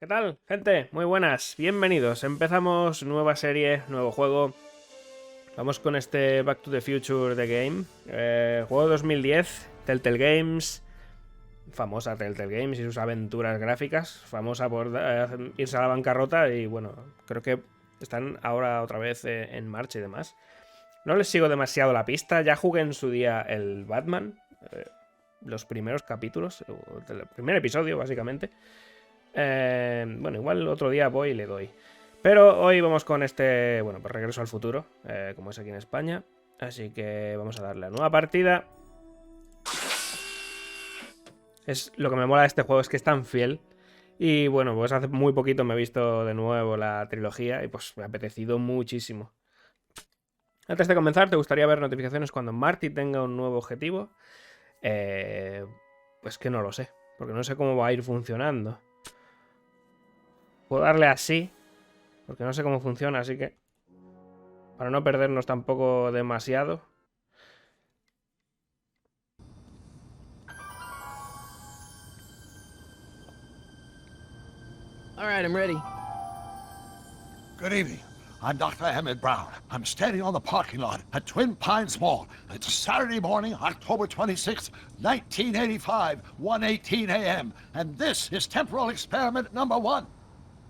¿Qué tal, gente? Muy buenas, bienvenidos. Empezamos nueva serie, nuevo juego. Vamos con este Back to the Future The Game. Juego 2010, Telltale Games. Famosa Telltale Games y sus aventuras gráficas. Famosa por irse a la bancarrota y bueno, creo que están ahora otra vez en marcha y demás. No les sigo demasiado la pista, ya jugué en su día el Batman. Los primeros capítulos, el primer episodio básicamente. Bueno, igual otro día voy y le doy. Pero hoy vamos con este, bueno, pues Regreso al Futuro, como es aquí en España. Así que vamos a darle a nueva partida. Lo que me mola de este juego es que es tan fiel. Y bueno, pues hace muy poquito me he visto de nuevo la trilogía y pues me ha apetecido muchísimo. Antes de comenzar, ¿te gustaría ver notificaciones cuando Marty tenga un nuevo objetivo? Pues que no lo sé, porque no sé cómo va a ir funcionando. Puedo darle así, porque no sé cómo funciona, así que para no perdernos tampoco demasiado. All right, I'm ready. Good evening. I'm Dr. Emmett Brown. I'm standing on the parking lot at Twin Pines Mall. It's Saturday morning, October 26th, 1985, 1:18 a.m. And this is temporal experiment number 1.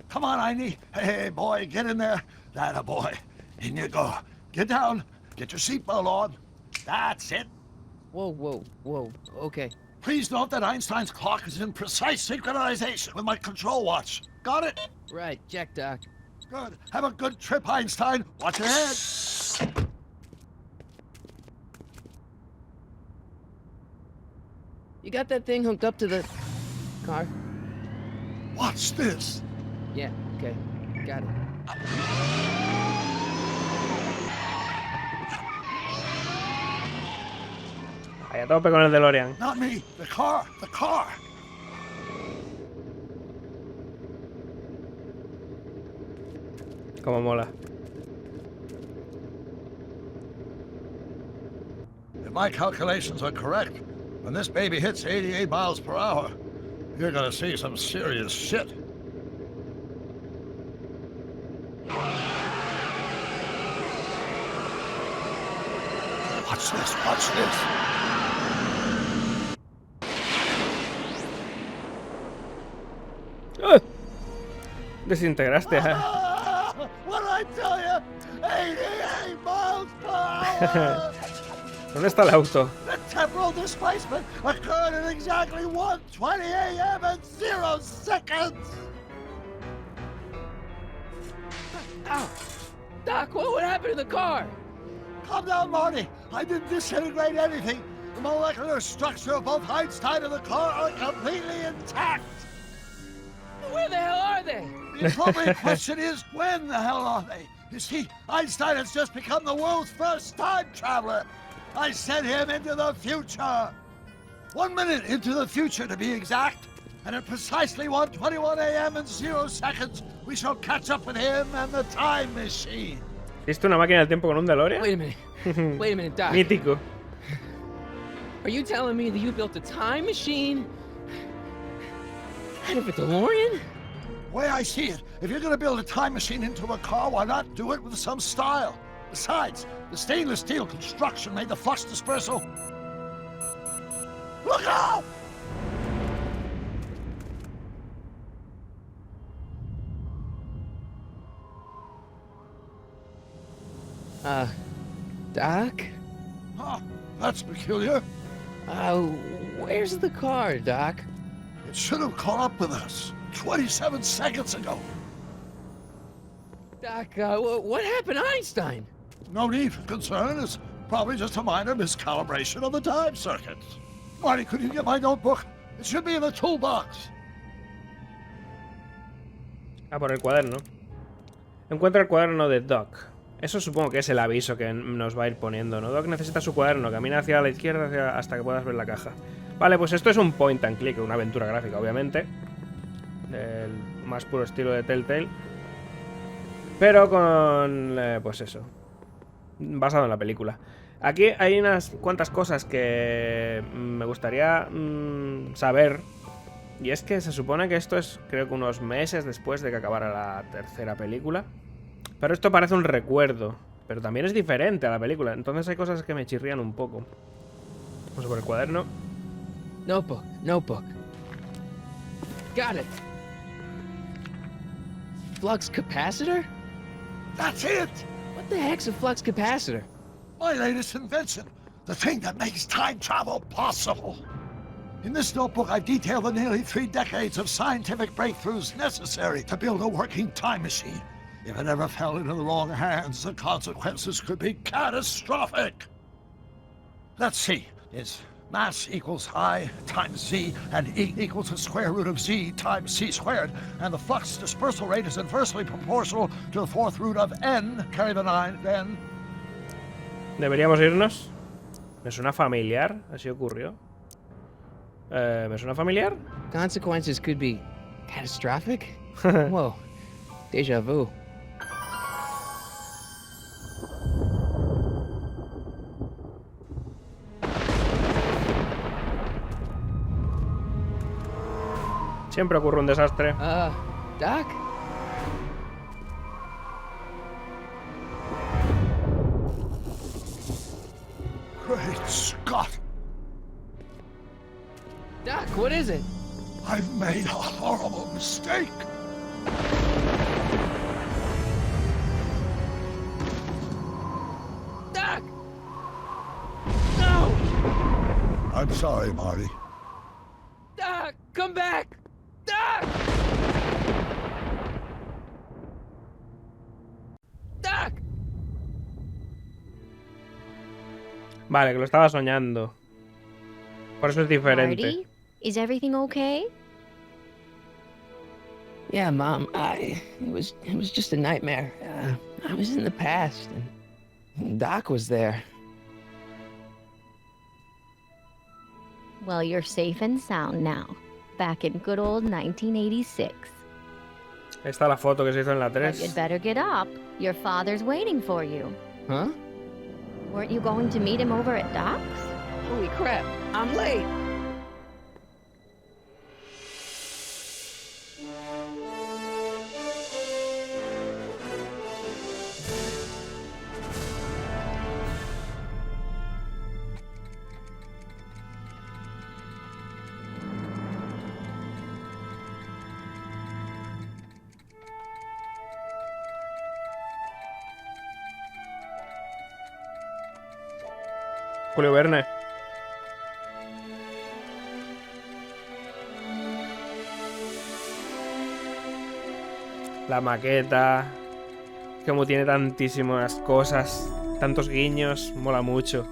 Come on, Einie. Hey, boy, get in there. That boy. In you go. Get down. Get your seatbelt on. That's it. Whoa. Okay. Please note that Einstein's clock is in precise synchronization with my control watch. Got it? Right, check, Doc. Good. Have a good trip, Einstein. Watch your head. You got that thing hooked up to the car? Watch this. Yeah, okay. Got it. Ahí a tope con el DeLorean. Not me. The car. The car. Como mola. If my calculations are correct, when this baby hits 88 miles per hour, you're gonna see some serious shit. Watch this, watch this. Desintegraste, ¿eh? What did I tell you? 88 miles per hour! ¿Dónde está el auto? The temporal displacement occurred at exactly 1:20 a.m. and 0 seconds! Ow! Doc, what would happen to the car? Calm down, Marty. I didn't disintegrate anything. The molecular structure of both Einstein and the car are completely intact. Where the hell are they? The appropriate question is, when the hell are they? You see, Einstein has just become the world's first time traveler. I sent him into the future. 1 minute into the future, to be exact. And at precisely 1:21 a.m. and 0 seconds, we shall catch up with him and the time machine. ¿Viste una máquina del tiempo con un DeLorean? Wait a minute, Doc. Mítico. Are you telling me that you built a time machine out of a DeLorean? The way I see it, if you're gonna build a time machine into a car, why not do it with some style? Besides, the stainless steel construction made the flux dispersal. Look out! Doc? Huh, that's peculiar. Where's the car, Doc? It should have caught up with us 27 seconds ago. Doc, what happened to Einstein? No need for concern. It's probably just a minor miscalibration of the time circuits. Marty, could you get my notebook? It should be in the toolbox. Ah, por el cuaderno. Encuentra el cuaderno de Doc. Eso supongo que es el aviso que nos va a ir poniendo, ¿no? Doc necesita su cuaderno. Camina hacia la izquierda hasta que puedas ver la caja. Vale, pues esto es un point and click, una aventura gráfica, obviamente. Del más puro estilo de Telltale. Pero con... pues eso. Basado en la película. Aquí hay unas cuantas cosas que me gustaría saber Y es que se supone que esto es, creo que unos meses después de que acabara la tercera película. Pero esto parece un recuerdo. Pero también es diferente a la película. Entonces hay cosas que me chirrían un poco. Vamos por el cuaderno. Notebook, notebook. Got it. Flux capacitor? That's it! What the heck's a flux capacitor? My latest invention. The thing that makes time travel possible. In this notebook, I've detailed the nearly 3 decades of scientific breakthroughs necessary to build a working time machine. If it ever fell into the wrong hands, the consequences could be catastrophic. Let's see. Is mass equals I times Z, and E equals the square root of Z times C squared, and the flux dispersal rate is inversely proportional to the 4th root of N, carry the 9, then... ¿Deberíamos irnos? Me suena familiar, así ocurrió. ¿Me suena familiar? Consequences could be catastrophic? Whoa. Deja vu. Siempre ocurre un desastre. Doc? Great Scott! Doc, what is it? I've made a horrible mistake! Doc! No! I'm sorry, Marty. Doc, come back! Doc! Doc! Vale, que lo estaba soñando. Por eso es diferente. Marty, is everything okay? Yeah, Mom, it was just a nightmare. I was in the past, and Doc was there. Well, you're safe and sound now. Back in good old 1986. Ahí está la foto que se hizo en la But 3. you'd better get up. Your father's waiting for you. Huh? Weren't you going to meet him over at Doc's? Holy crap, I'm late! Julio Verne. La maqueta. Como tiene tantísimas cosas, tantos guiños, mola mucho.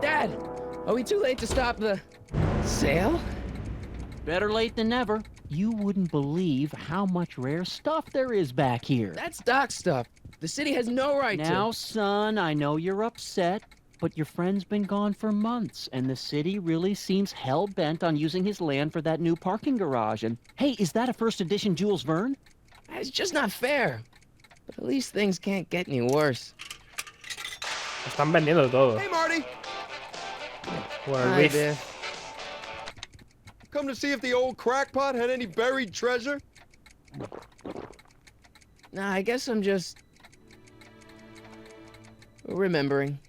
Dad, are we too late to stop the sale? Better late than never. You wouldn't believe how much rare stuff there is back here. That's Doc's stuff. The city has no right Now, to. son, I know you're upset, but your friend's been gone for months, and the city really seems hell-bent on using his land for that new parking garage. And, hey, is that a first edition Jules Verne? It's just not fair. But at least things can't get any worse. Están vendiendo todo. Hey, Marty! Bueno, Hi, Luis. Biff. Come to see if the old crackpot had any buried treasure? Nah, I guess I'm just remembering.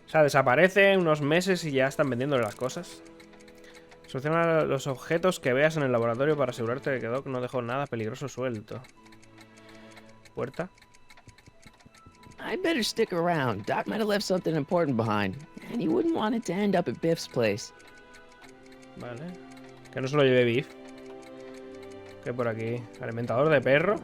O sea, desaparece unos meses y ya están vendiéndole las cosas. Soluciona los objetos que veas en el laboratorio para asegurarte de que Doc no dejó nada peligroso suelto. Puerta. I'd better stick around. Doc might have left something important behind, and he wouldn't want it to end up at Biff's place. Vale. Que no se lo lleve Biff. ¿Qué hay por aquí? Alimentador de perro.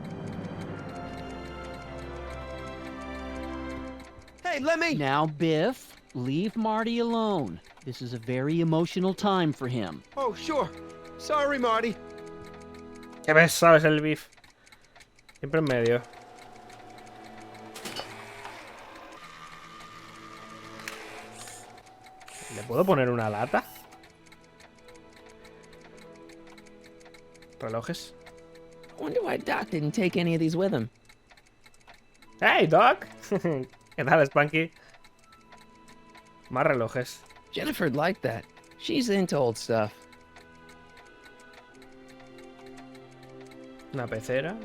let me... Now, Biff, leave Marty alone. This is a very emotional time for him. Oh, sure. Sorry, Marty. ¿Qué ves? ¿Sabes el beef? Siempre en medio. ¿Le puedo poner una lata? Relojes. I wonder why Doc didn't take any of these with him. ¡Hey, Doc! ¿Qué tal, Spanky? Más relojes. Jennifer'd like that. She's into old stuff. Una pecera.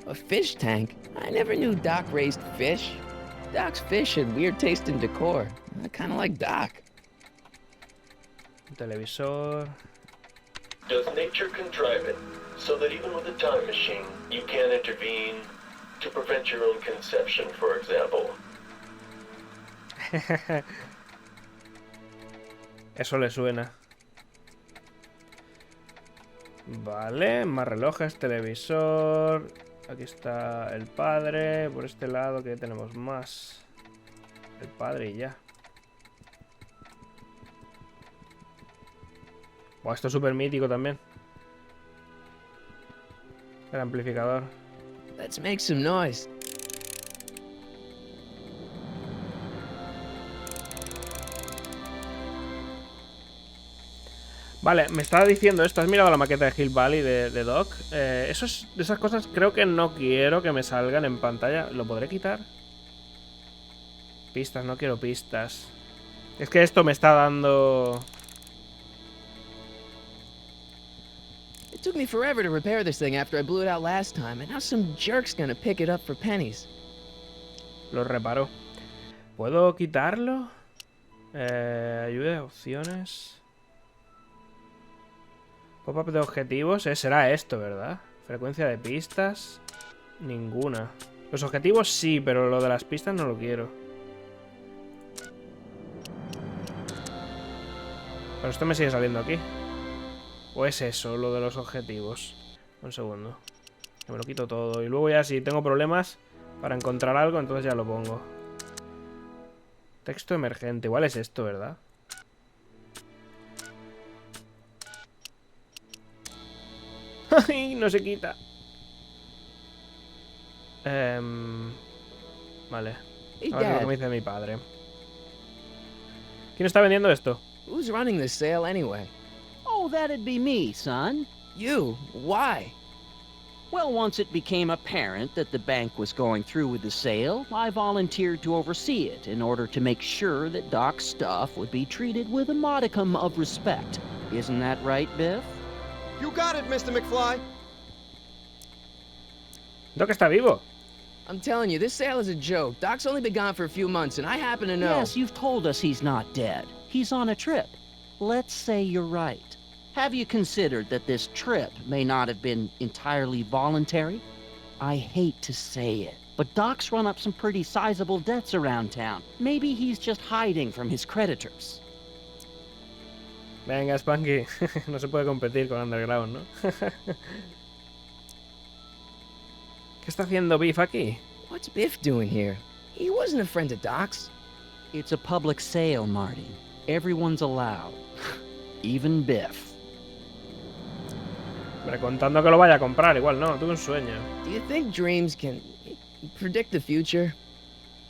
A fish tank? I never knew Doc raised fish. Doc's fish had weird taste in decor. I kinda like Doc. Un televisor. Does nature contrive it so that even with a time machine, you can't intervene to prevent your own conception, for example? Eso le suena. Vale, más relojes, televisor. Aquí está el padre. Por este lado, que tenemos más. El padre y ya. Buah, esto es súper mítico también. El amplificador. Let's make some noise. Vale, me estaba diciendo esto. ¿Has mirado la maqueta de Hill Valley de Doc? Eso es, de esas cosas creo que no quiero que me salgan en pantalla. ¿Lo podré quitar? Pistas, no quiero pistas. Es que esto me está dando... It took me forever to repair this thing after I blew it out last time, and now some jerk's gonna pick it up for pennies. Lo reparo. ¿Puedo quitarlo? Ayuda, opciones... Pop-up de objetivos, será esto, ¿verdad? Frecuencia de pistas. Ninguna. Los objetivos sí, pero lo de las pistas no lo quiero. Pero esto me sigue saliendo aquí. ¿O es eso, lo de los objetivos? Un segundo. Que me lo quito todo. Y luego ya si tengo problemas para encontrar algo, entonces ya lo pongo. Texto emergente. Igual es esto, ¿verdad? ¡Ay! No se quita. Vale. Hey, A ver lo Dad, que me dice mi padre. ¿Quién está vendiendo esto? who's running this sale anyway? Oh, that'd be me, son. You? Why? Well, once it became apparent that the bank was going through with the sale, I volunteered to oversee it in order to make sure that Doc's stuff would be treated with a modicum of respect. Isn't that right, Biff? You got it, Mr. McFly. Doc está vivo. I'm telling you, this sale is a joke. Doc's only been gone for a few months, and I happen to know. Yes, you've told us he's not dead. He's on a trip. Let's say you're right. Have you considered that this trip may not have been entirely voluntary? I hate to say it, but Doc's run up some pretty sizable debts around town. Maybe he's just hiding from his creditors. Venga, Spanky. No se puede competir con Underground, ¿no? ¿Qué está haciendo Biff aquí? What's Biff doing here? He wasn't a friend of Doc's. It's a public sale, Marty. Everyone's allowed. Even Biff. Pero contando que lo vaya a comprar, igual no, tuve un sueño. Do you think dreams can predict the future?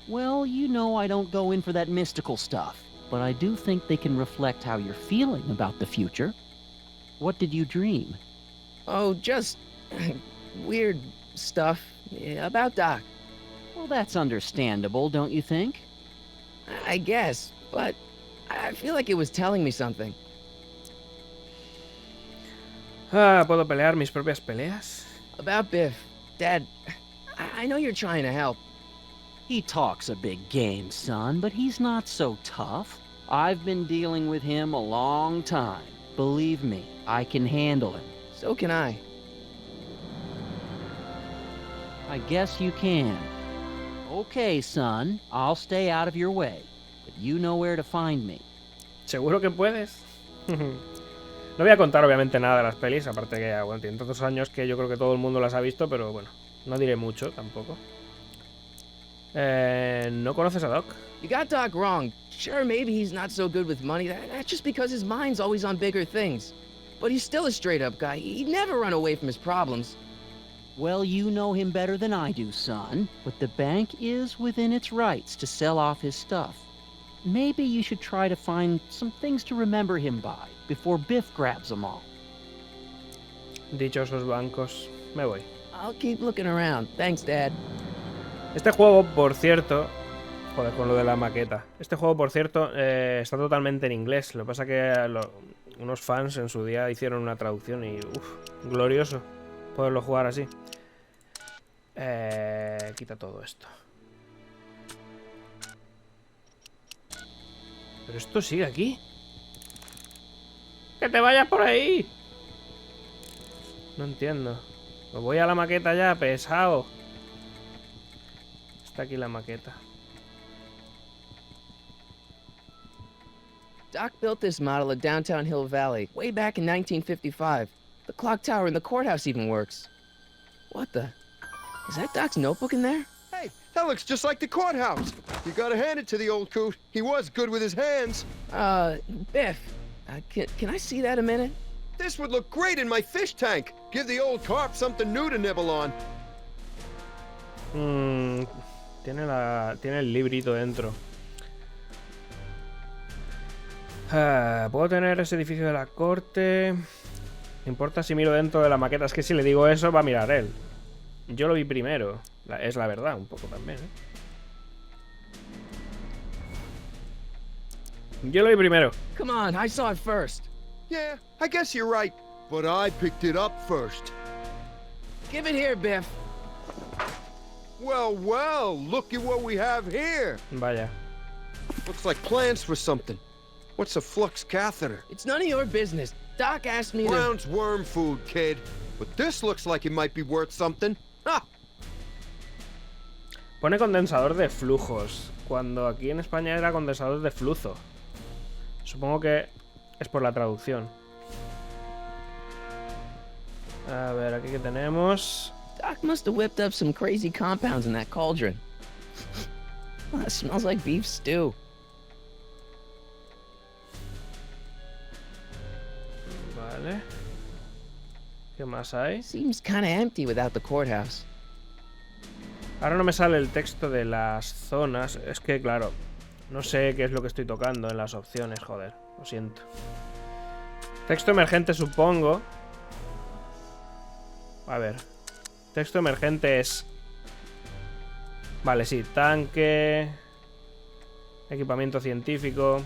Well, you know I don't go in for that mystical stuff, but I do think they can reflect how you're feeling about the future. What did you dream? Oh, just weird stuff about Doc. Well, that's understandable, don't you think? I guess, but I feel like it was telling me something. Ah, ¿puedo pelear mis propias peleas? About Biff. Dad, I know you're trying to help. He talks a big game, son, but he's not so tough. I've been dealing with him a long time. Believe me, I can handle him. So can I. I guess you can. Okay, son, I'll stay out of your way, but you know where to find me. ¿Seguro que puedes? No voy a contar obviamente nada de las pelis, aparte que ya, bueno, tiene tantos años que yo creo que todo el mundo las ha visto, pero bueno, no diré mucho tampoco. ¿No conoces a Doc? You got Doc wrong. Sure, maybe he's not so good with money. That's just because his mind's always on bigger things. But he's still a straight-up guy. He'd never run away from his problems. Well, you know him better than I do, son. But the bank is within its rights to sell off his stuff. Maybe you should try to find some things to remember him by before Biff grabs them all. Dichosos bancos. Me voy. I'll keep looking around. Thanks, Dad. Este juego, por cierto... Joder, con lo de la maqueta. Este juego, por cierto, está totalmente en inglés. Lo que pasa que unos fans en su día hicieron una traducción y... glorioso poderlo jugar así. Quita todo esto. ¿Pero esto sigue aquí? ¡Que te vayas por ahí! No entiendo. Pues voy a la maqueta ya, pesado. Está aquí la maqueta. Doc built this model of downtown Hill Valley way back in 1955. The clock tower in the courthouse even works. What the? Is that Doc's notebook in there? Hey, that looks just like the courthouse. You gotta hand it to the old coot. He was good with his hands. Biff, can I see that a minute? This would look great in my fish tank. Give the old carp something new to nibble on. Tiene el librito dentro. Puedo tener ese edificio de la corte. Me importa si miro dentro de la maqueta. Es que si le digo eso va a mirar él. Yo lo vi primero. Es la verdad, un poco también, ¿eh? Yo lo vi primero. Come on, I saw it first. Yeah, I guess you're right. But I picked it up first. Give it here, Biff. Well, well, look at what we have here. Vaya. Looks like plans for something. What's a flux catheter? It's none of your business. Doc asked me to... Brown's worm food, kid. But this looks like it might be worth something. Ha! Pone condensador de flujos, cuando aquí en España era condensador de flujo. Supongo que es por la traducción. A ver, aquí que tenemos... Doc must have whipped up some crazy compounds in that cauldron. Well, that smells like beef stew. Vale. ¿Qué más hay? Seems kind of empty without the courthouse. Ahora no me sale el texto de las zonas. Es que, claro, no sé qué es lo que estoy tocando en las opciones, joder. Lo siento. Texto emergente, supongo. A ver. Texto emergente es... Vale, sí. Tanque... Equipamiento científico...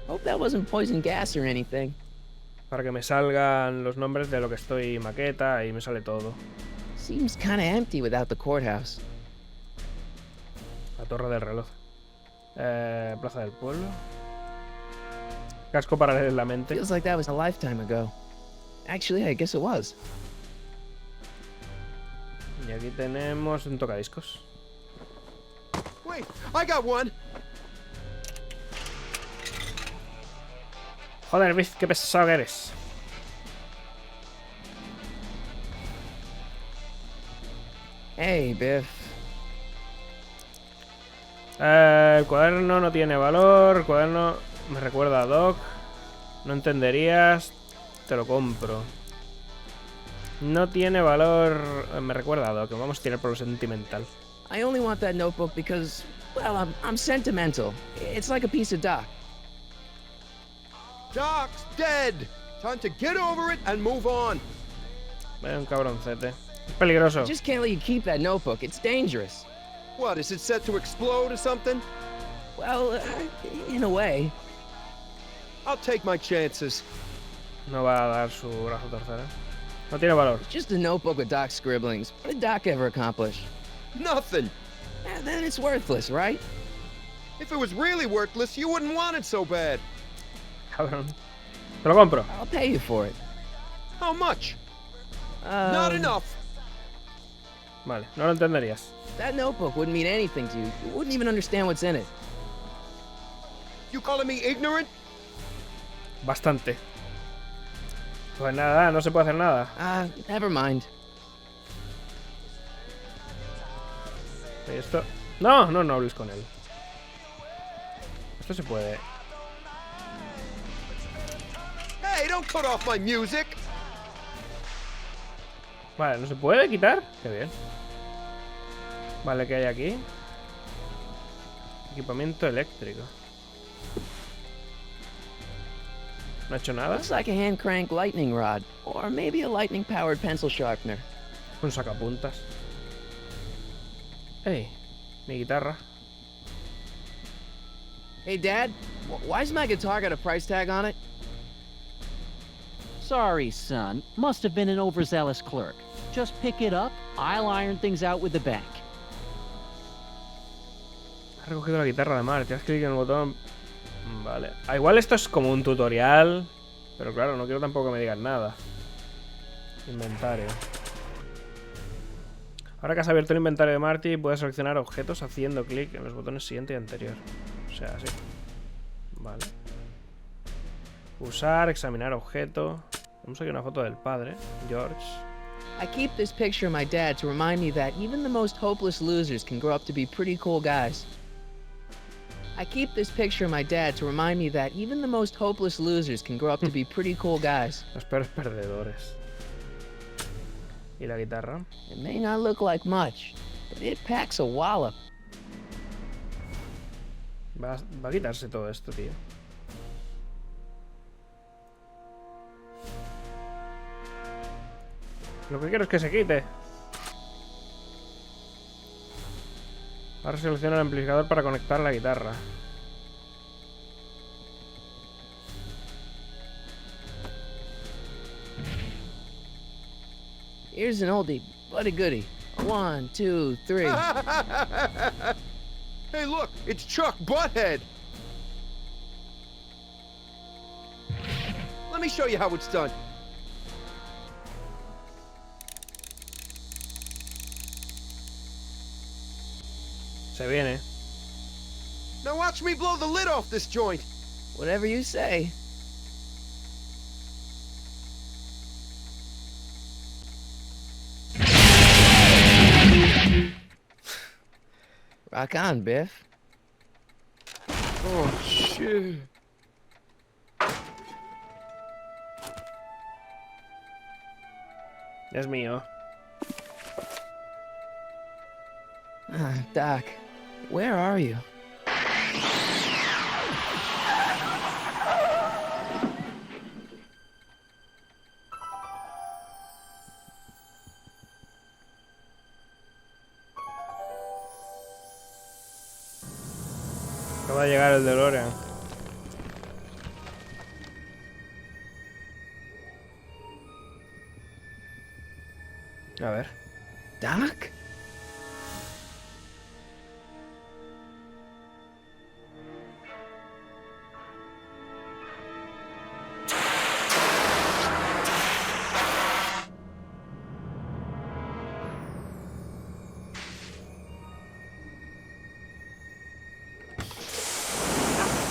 Hope that wasn't poison gas or anything. Para que me salgan los nombres de lo que estoy maqueta y me sale todo. Seems kind of empty without the courthouse. La torre del reloj. Plaza del pueblo. Casco paralelamente. Feels like that was a lifetime ago. Actually, I guess it was. Y aquí tenemos un tocadiscos. Wait, I got one. Joder, Biff, qué pesado que eres. Hey, Biff. El cuaderno no tiene valor. El cuaderno me recuerda a Doc. No entenderías. Te lo compro. No tiene valor. Me recuerda a Doc. Vamos a tirar por lo sentimental. I only want that notebook because, well, I'm sentimental. It's like a piece of Doc. Doc's dead. Time to get over it and move on. Un cabroncete. Es peligroso. I just can't let you keep that notebook. It's dangerous. What, is it set to explode or something? Well, in a way. I'll take my chances. No va a dar su brazo tercera. No tiene valor. It's just a notebook with Doc's scribblings. What did Doc ever accomplish? Nothing. Then it's worthless, right? If it was really worthless, you wouldn't want it so bad. Cabrón. Te lo compro. I'll pay you for it. How much? Not enough. Vale, no lo entenderías. That notebook wouldn't mean anything to you. You wouldn't even understand what's in it. You calling me ignorant? Bastante. Pues nada, no se puede hacer nada. Never mind. Esto... No, no hables con él. Esto se puede... Hey, don't cut off my music. Vale, ¿no se puede quitar? Qué bien. Vale, ¿qué hay aquí? Equipamiento eléctrico. ¿No ha hecho nada? Looks like a hand crank lightning rod, or maybe a lightning powered pencil sharpener. Un sacapuntas. Hey, mi guitarra. Hey, Dad, why's my guitar got a price tag on it? Sorry, son. Must have been an overzealous clerk. Just pick it up. I'll iron things out with the bank. Ha recogido la guitarra de Marty. Haz clic en el botón. Vale. Ah, igual esto es como un tutorial. Pero claro, no quiero tampoco que me digan nada. Inventario. Ahora que has abierto el inventario de Marty, puedes seleccionar objetos haciendo clic en los botones siguiente y anterior. O sea, así. Vale. Usar, examinar objeto. Vamos aquí una foto del padre, George. I keep this picture of my dad to remind me that even the most hopeless losers can grow up to be pretty cool guys. I keep this picture of my dad to remind me that even the most hopeless losers can grow up to be pretty cool guys. Los peores perdedores. ¿Y la guitarra? It may not look like much, but it packs a wallop. Va a quitarse todo esto, tío. Lo que quiero es que se quite. Ahora selecciona el amplificador para conectar la guitarra. Here's an oldie, but a goodie. 1, 2, 3. Hey, look, it's Chuck Butthead. Let me show you how it's done. Se viene. Now watch me blow the lid off this joint. Whatever you say. Rock on, Biff. Oh, shit. Es mío. Doc, where are you? Acaba de llegar el DeLorean. A ver. Doc?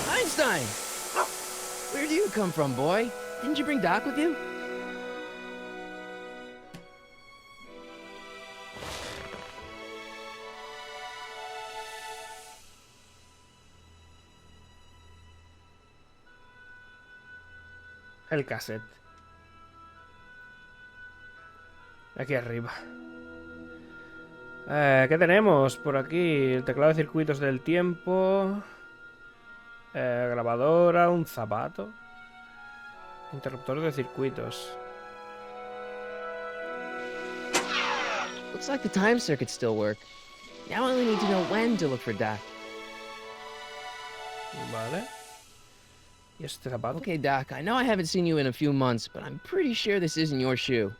Einstein! Where do you come from, boy? Didn't you bring Doc with you? El cassette. Aquí arriba. ¿Qué tenemos por aquí? El teclado de circuitos del tiempo. Grabadora, un zapato. Interruptor de circuitos. Looks like the time circuits still work. Now I only need to know when to look for Doc. Vale. ¿Y este zapato? Okay, Doc, I know I haven't seen you in a few months, but I'm pretty sure this isn't your shoe.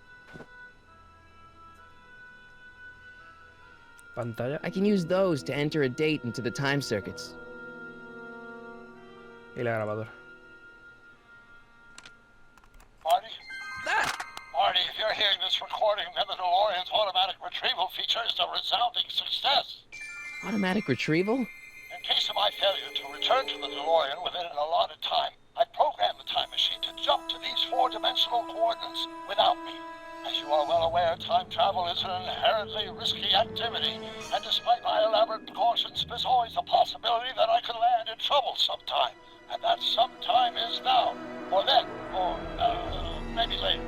Pantalla. I can use those to enter a date into the time circuits. Y la grabadora. Marty? Marty, if you're hearing this recording, then the DeLorean's automatic retrieval feature is a resounding success. Automatic retrieval? In case of my failure to return to the DeLorean within an allotted time, I programmed the time machine to jump to these four-dimensional coordinates without me. As you are well aware, time travel is an inherently risky activity, and despite my elaborate precautions, there's always the possibility that I could land in trouble sometime. And that sometime is now, or then, or maybe later.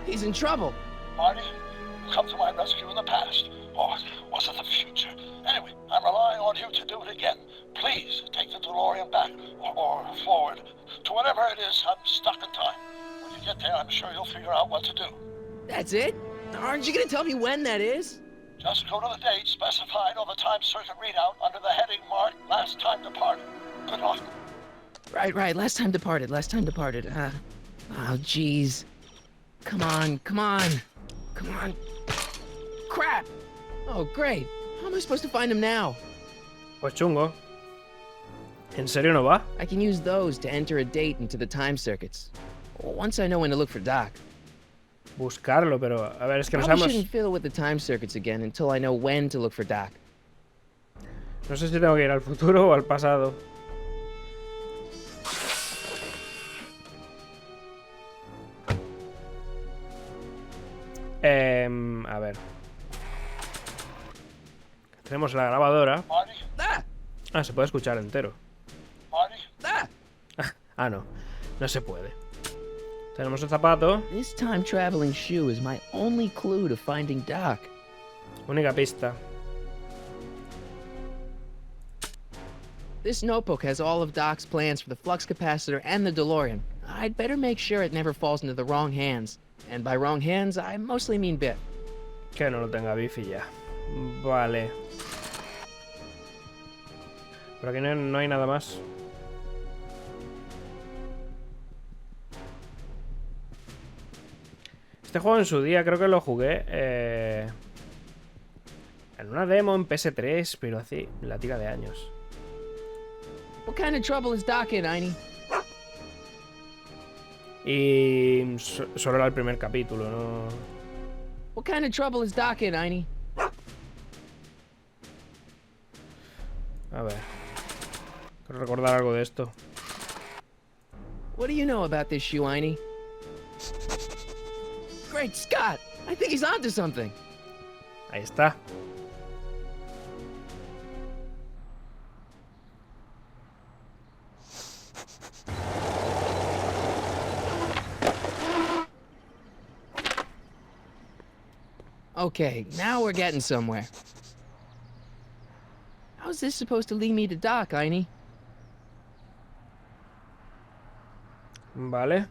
He's in trouble. Marty, you come to my rescue in the past, or was it the future? Anyway, I'm relying on you to do it again. Please take the DeLorean back, or forward, to whatever it is. I'm stuck in time. When you get there, I'm sure you'll figure out what to do. That's it? Aren't you gonna tell me when that is? Just go to the date specified on the time circuit readout under the heading marked Last Time Departed. Good luck. Right. Last time departed. Oh, jeez. Come on. Crap! Oh, great. How am I supposed to find him now? Pues chungo. ¿En serio no va? I can use those to enter a date into the time circuits. Once I know when to look for Doc. Buscarlo, pero a ver, es que no Probably sabemos. shouldn't fiddle with the time circuits again until I know when to look for Doc. No sé si tengo que ir al futuro o al pasado. A ver. Tenemos la grabadora. Marty? Ah, se puede escuchar entero. Marty? Ah, no. No se puede. Tenemos el zapato. This time traveling shoe is my only clue to finding Doc. Única pista. This notebook has all of Doc's plans for the flux capacitor and the DeLorean. I'd better make sure it never falls into the wrong hands. And by wrong hands, I mostly mean Biff. Que no lo tenga Biff y ya. Vale. Por aquí no hay nada más. Este juego en su día creo que lo jugué en una demo en PS3, pero hace la tira de años. What kind of trouble is Doc in, Einie? Y solo era el primer capítulo, ¿no? What kind of trouble is Doc in, Einie? A ver. Quiero recordar algo de esto. What do you know about this shoe, Einie? Great Scott! I think he's onto something. Ahí está. Okay, now we're getting somewhere. How's this supposed to lead me to Doc, Einie? Vale.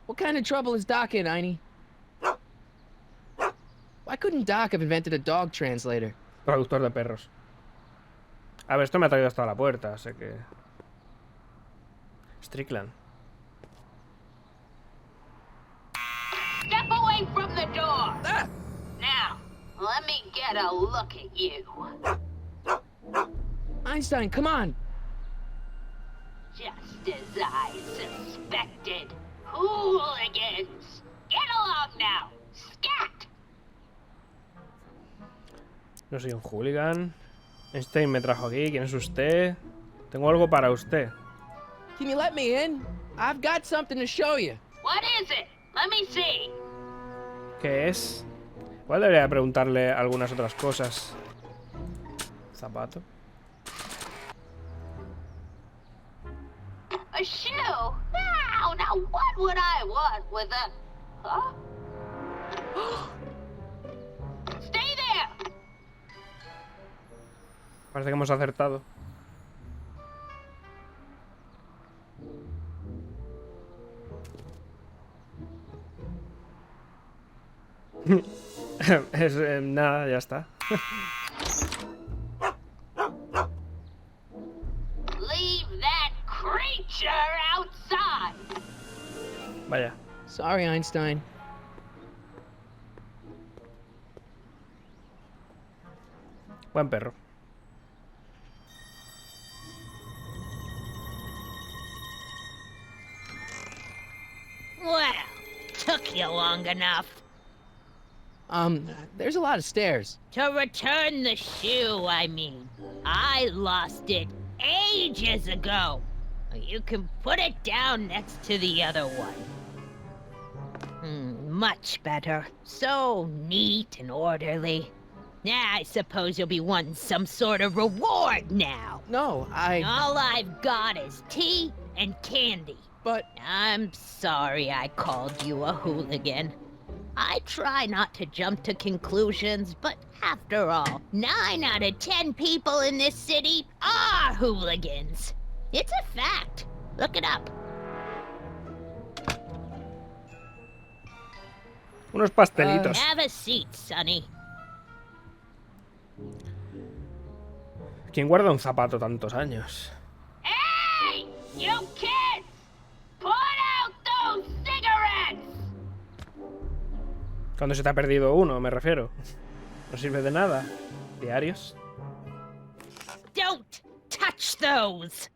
What kind of trouble is Doc in, Einie? Why couldn't Doc have invented a dog translator? Traductor de perros. A ver, esto me ha traído hasta la puerta, así que... Strickland. Step away from the door! Now, let me get a look at you. Einstein, come on! Just as I suspected. Hooligans! Get along now! Scat! No soy un hooligan. Einstein me trajo aquí. ¿Quién es usted? Tengo algo para usted. Can you let me in? I've got something to show you. What is it? Let me see. ¿Qué es? Igual debería preguntarle algunas otras cosas. Zapato. A shoe? Now what would I want with a... Huh? Stay there! Parece que hemos acertado. Nada, ya está. Leave that creature outside! Vaya. Sorry, Einstein. Buen perro. Well, took you long enough. There's a lot of stairs. To return the shoe, I mean. I lost it ages ago. You can put it down next to the other one. much better. So neat and orderly. I suppose you'll be wanting some sort of reward now. No, All I've got is tea and candy. But I'm sorry I called you a hooligan. I try not to jump to conclusions, but after all, 9 out of 10 people in this city are hooligans. It's a fact. Look it up. Unos pastelitos. Have a seat, Sonny. ¿Quién guarda un zapato tantos años? Hey! You kids! Put out those cigarettes! Cuando se te ha perdido uno, me refiero. No sirve de nada. ¿Diarios? Don't touch those!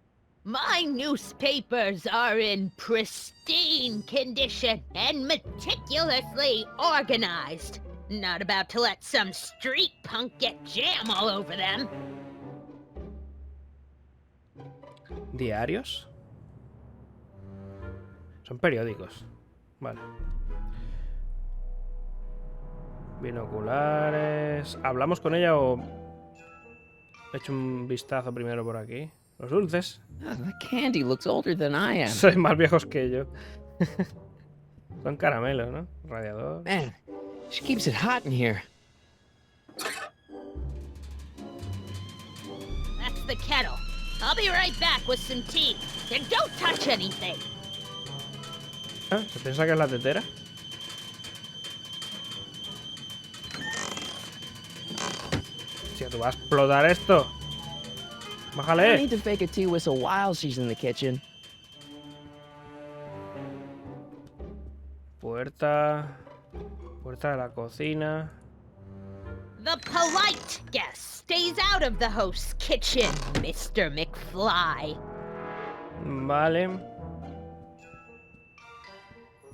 My newspapers are in pristine condition and meticulously organized. Not about to let some street punk get jam all over them. ¿Diarios? Son periódicos. Vale. Binoculares... ¿Hablamos con ella o...? He hecho un vistazo primero por aquí. Los dulces. the candy looks older than I am. Sois más viejos que yo. Son caramelos, ¿no? Radiador. Man, she keeps it hot in here. That's the kettle. I'll be right back with some tea. And don't touch anything. ¿Ah? ¿Se piensa que es la tetera? Si tú vas a explotar esto. I Bájale. need to fake a tea whistle while she's in the kitchen. Puerta. Puerta de la cocina. The polite guest stays out of the host's kitchen, Mr. McFly. Vale.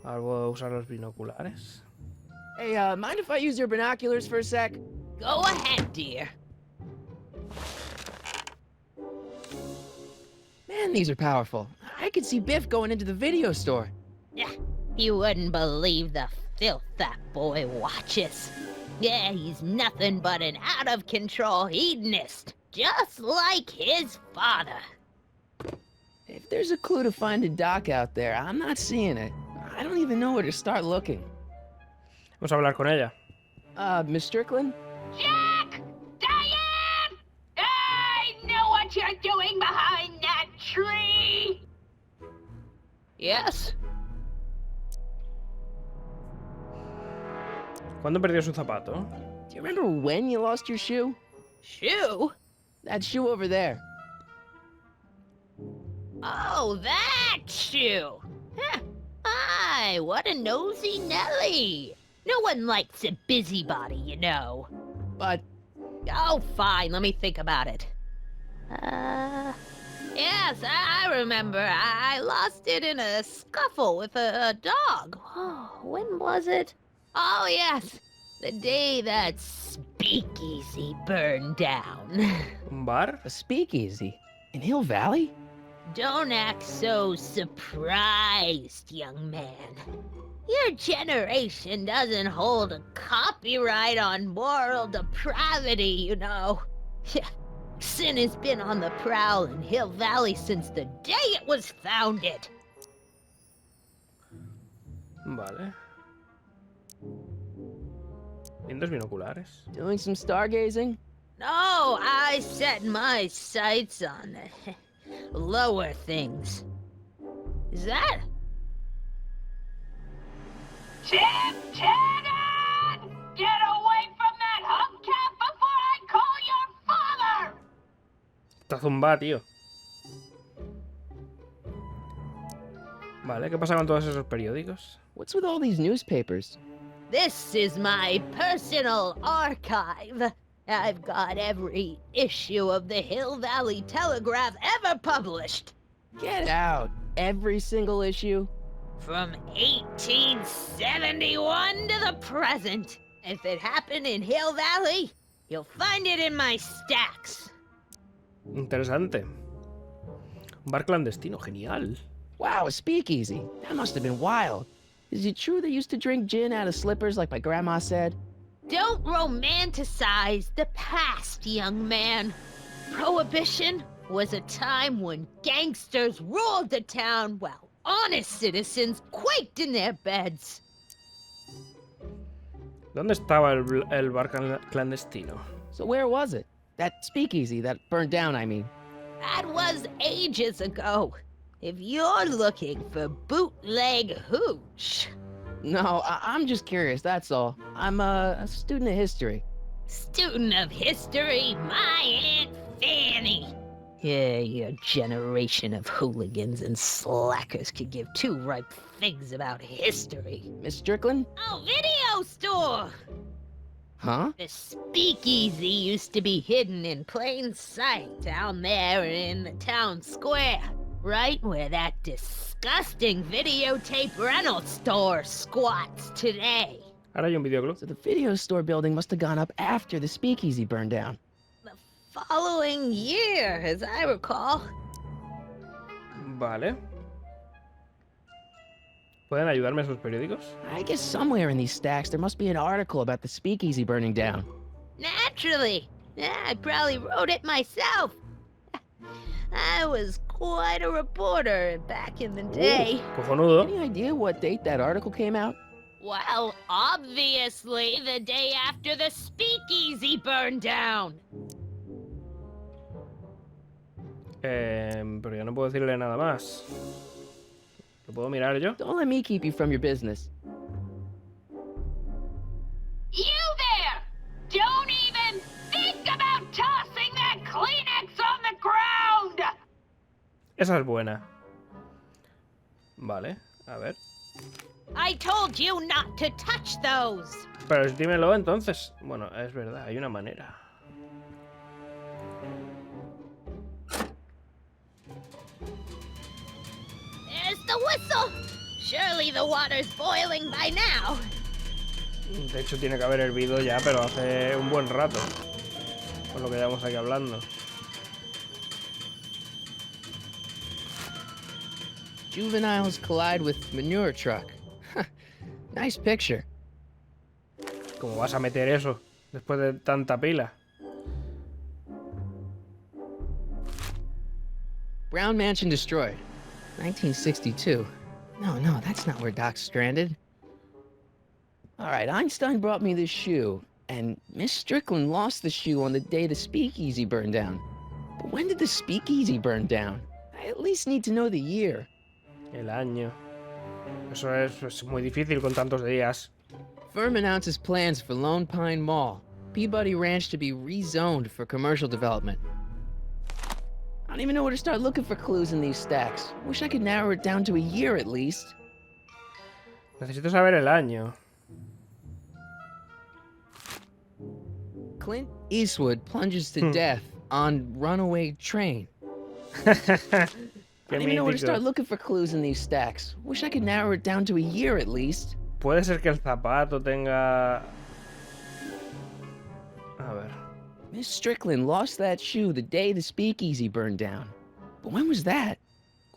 Ahora puedo usar los binoculares. Hey, mind if I use your binoculars for a sec? Go ahead, dear. Man, these are powerful. I could see Biff going into the video store. Yeah, you wouldn't believe the filth that boy watches. Yeah, he's nothing but an out-of-control hedonist, just like his father. If there's a clue to finding Doc out there, I'm not seeing it. I don't even know where to start looking. Vamos a hablar con ella. Miss Strickland? Jack! Diane! I know what you're doing behind that tree! Yes? ¿Cuándo perdió su zapato? Do you remember when you lost your shoe? Shoe? That shoe over there. Oh, that shoe! Huh. Aye, what a nosy Nelly! No one likes a busybody, you know. But Oh, fine, let me think about it. Yes, I remember. I lost it in a scuffle with a dog. Oh, when was it? Oh, yes, the day that speakeasy burned down. ¿Un bar? a speakeasy in Hill Valley? Don't act so surprised, young man. Your generation doesn't hold a copyright on moral depravity, you know. Sin has been on the prowl in Hill Valley since the day it was founded. Vale. Lindos binoculares. Doing some stargazing? No, I set my sights on lower things. Is that? Tim Tannen! Get away from that hubcap before I call your father! Está zumbada, tío. Vale, ¿qué pasa con todos esos periódicos? What's with all these newspapers? This is my personal archive. I've got every issue of the Hill Valley Telegraph ever published. Get out. Every single issue? From 1871 to the present. If it happened in Hill Valley, you'll find it in my stacks. Interesante. Un bar clandestino, genial. Wow, a speakeasy. That must have been wild. Is it true they used to drink gin out of slippers like my grandma said? Don't romanticize the past, young man. Prohibition was a time when gangsters ruled the town while honest citizens quaked in their beds. ¿Dónde estaba el bar clandestino? So where was it? That speakeasy that burned down, I mean. That was ages ago. If you're looking for bootleg hooch. No, I'm just curious, that's all. I'm a student of history. Student of history, my Aunt Fanny. Yeah, your generation of hooligans and slackers could give two ripe figs about history. Miss Strickland? Oh, video store! Huh? The speakeasy used to be hidden in plain sight down there in the town square. Right where that disgusting videotape rental store squats today. Ahora hay un videoclub. So the video store building must have gone up after the speakeasy burned down. The following year, as I recall. Vale. ¿Pueden ayudarme sus periódicos? I guess somewhere in these stacks there must be an article about the speakeasy burning down. Naturally. Yeah, I probably wrote it myself. I was quite a reporter back in the day. Cojonudo. Any idea what date that article came out? Well, obviously the day after the speakeasy burned down. Pero ya no puedo decirle nada más. ¿Lo puedo mirar yo? Don't let me keep you from your business. You there! Don't even think about tossing that Kleenex on the ground! Esa es buena. Vale, a ver. I told you not to touch those! Pero dímelo entonces. Bueno, es verdad, hay una manera. There's the whistle! Surely the water's boiling by now. De hecho tiene que haber hervido ya, pero hace un buen rato. Por lo que llevamos aquí hablando. Juveniles collide with manure truck. Nice picture. ¿Cómo vas a meter eso después de tanta pila? Brown Mansion destroyed. 1962. No, that's not where Doc's stranded. All right, Einstein brought me this shoe, and Miss Strickland lost the shoe on the day the speakeasy burned down. But when did the speakeasy burn down? I at least need to know the year. El año. Eso es muy difícil con tantos días. Firm announces plans for Lone Pine Mall, Peabody Ranch to be rezoned for commercial development. I don't even know where to start looking for clues in these stacks. Wish I could narrow it down to a year at least. Necesito saber el año. Clint Eastwood plunges to death on runaway train. I don't even know where to start looking for clues in these stacks. Wish I could narrow it down to a year at least. Puede ser que el zapato tenga... A ver. Miss Strickland lost that shoe the day the speakeasy burned down. But when was that?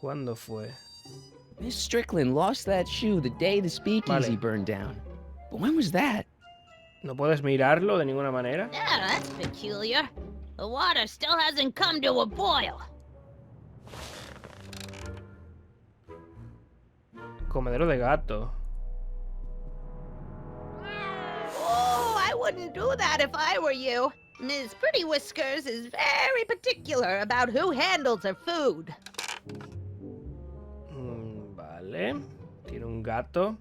¿Cuándo fue? Miss Strickland lost that shoe the day the speakeasy burned down. But when was that? ¿No puedes mirarlo de ninguna manera? Yeah, that's peculiar. The water still hasn't come to a boil. Comedero de gato. Oh, I wouldn't do that if I were you. Ms. Pretty Whiskers is very particular about who handles her food. Vale. Tiene un gato.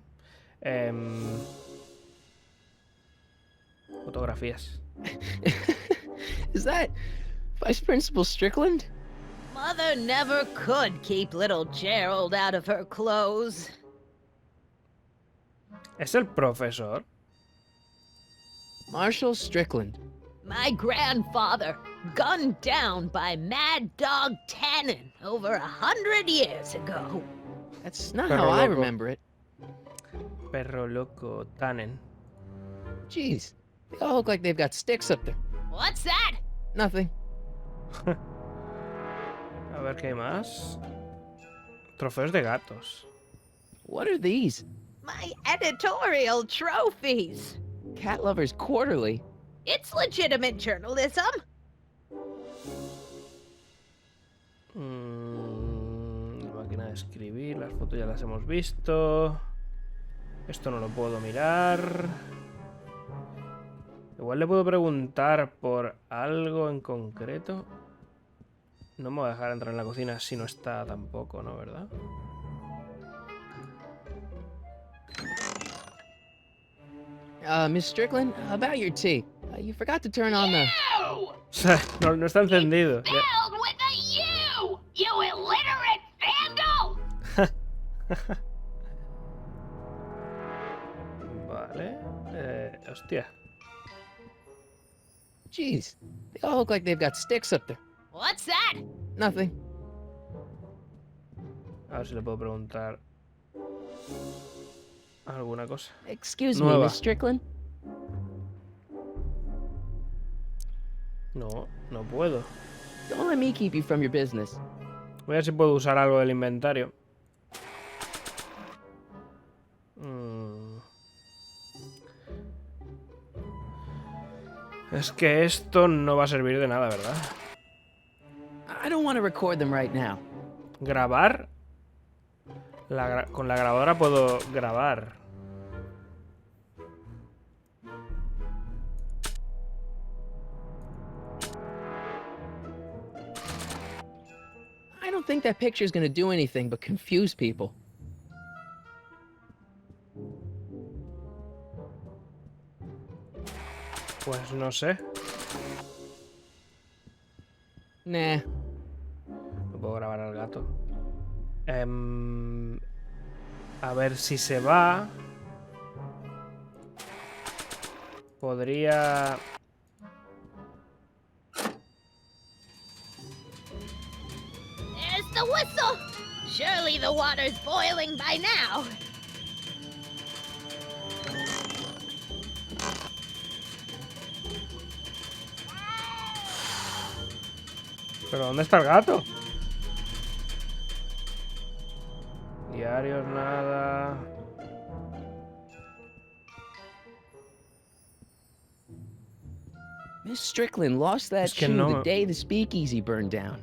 Fotografías. Is that Vice Principal Strickland? Mother never could keep little Gerald out of her clothes. ¿Es el profesor? Marshall Strickland. My grandfather, gunned down by Mad Dog Tannen over 100 years ago. That's not Perro how I loco. remember it. Perro loco, Tannen. Jeez, they all look like they've got sticks up there. What's that? Nothing. A ver qué hay más. Trofeos de gatos. What are these? My editorial trophies. Cat Lovers Quarterly? It's legitimate journalism. Máquina de escribir, las fotos ya las hemos visto. Esto no lo puedo mirar. Igual le puedo preguntar por algo en concreto. No me voy a dejar entrar en la cocina si no está tampoco, ¿no? ¿Verdad? Miss Strickland, about your tea. You forgot to turn on the... You! No, no está encendido. Ya. Spelled with a U! You illiterate vandal! Vale. Hostia. Jeez, they all look like they've got sticks up there. What's that? Nothing. A ver si le puedo preguntar alguna cosa. Excuse me, Nueva. Miss Strickland? No, no puedo. Don't let me keep you from your business. Voy a ver si puedo usar algo del inventario. Es que esto no va a servir de nada, ¿verdad? I don't want to record them right now. ¿Grabar? Con la grabadora puedo grabar. I don't think that picture's gonna do anything but confuse people. Pues no sé. Nah. No puedo grabar al gato. A ver si se va. Podría... There's the whistle! Surely the water's boiling by now. ¿Pero dónde está el gato? Diarios, nada. Miss Strickland lost that Es que shoe no- the day the speakeasy burned down.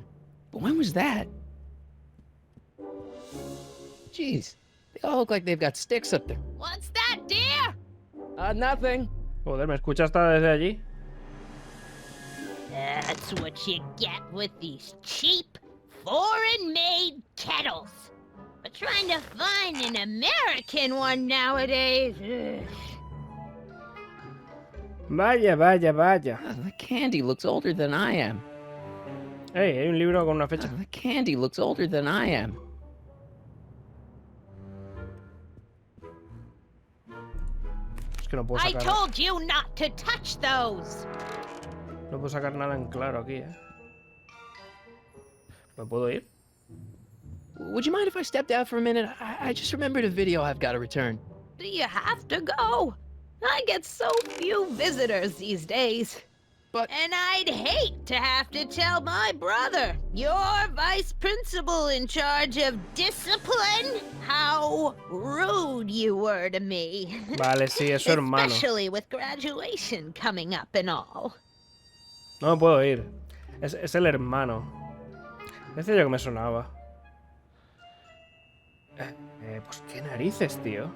But when was that? Jeez, they all look like they've got sticks up there. What's that, dear? Nothing. Joder, ¿me escucha hasta desde allí? That's what you get with these cheap, foreign-made kettles. But trying to find an American one nowadays... ugh. Vaya, vaya, vaya. The candy looks older than I am. Hey, hay un libro con una fecha. The candy looks older than I am. Es que no puedo I sacar... told you not to touch those! No puedo sacar nada en claro aquí, ¿eh? ¿Me puedo ir? Would you mind if I stepped out for a minute? I just remembered a video I've got to return. Do you have to go? I get so few visitors these days. But- And I'd hate to have to tell my brother, your vice principal in charge of discipline, how rude you were to me. Vale, sí, es su hermano. Especially with graduation coming up and all. No me puedo ir. Es el hermano. Decía yo que me sonaba. Pues qué narices, tío.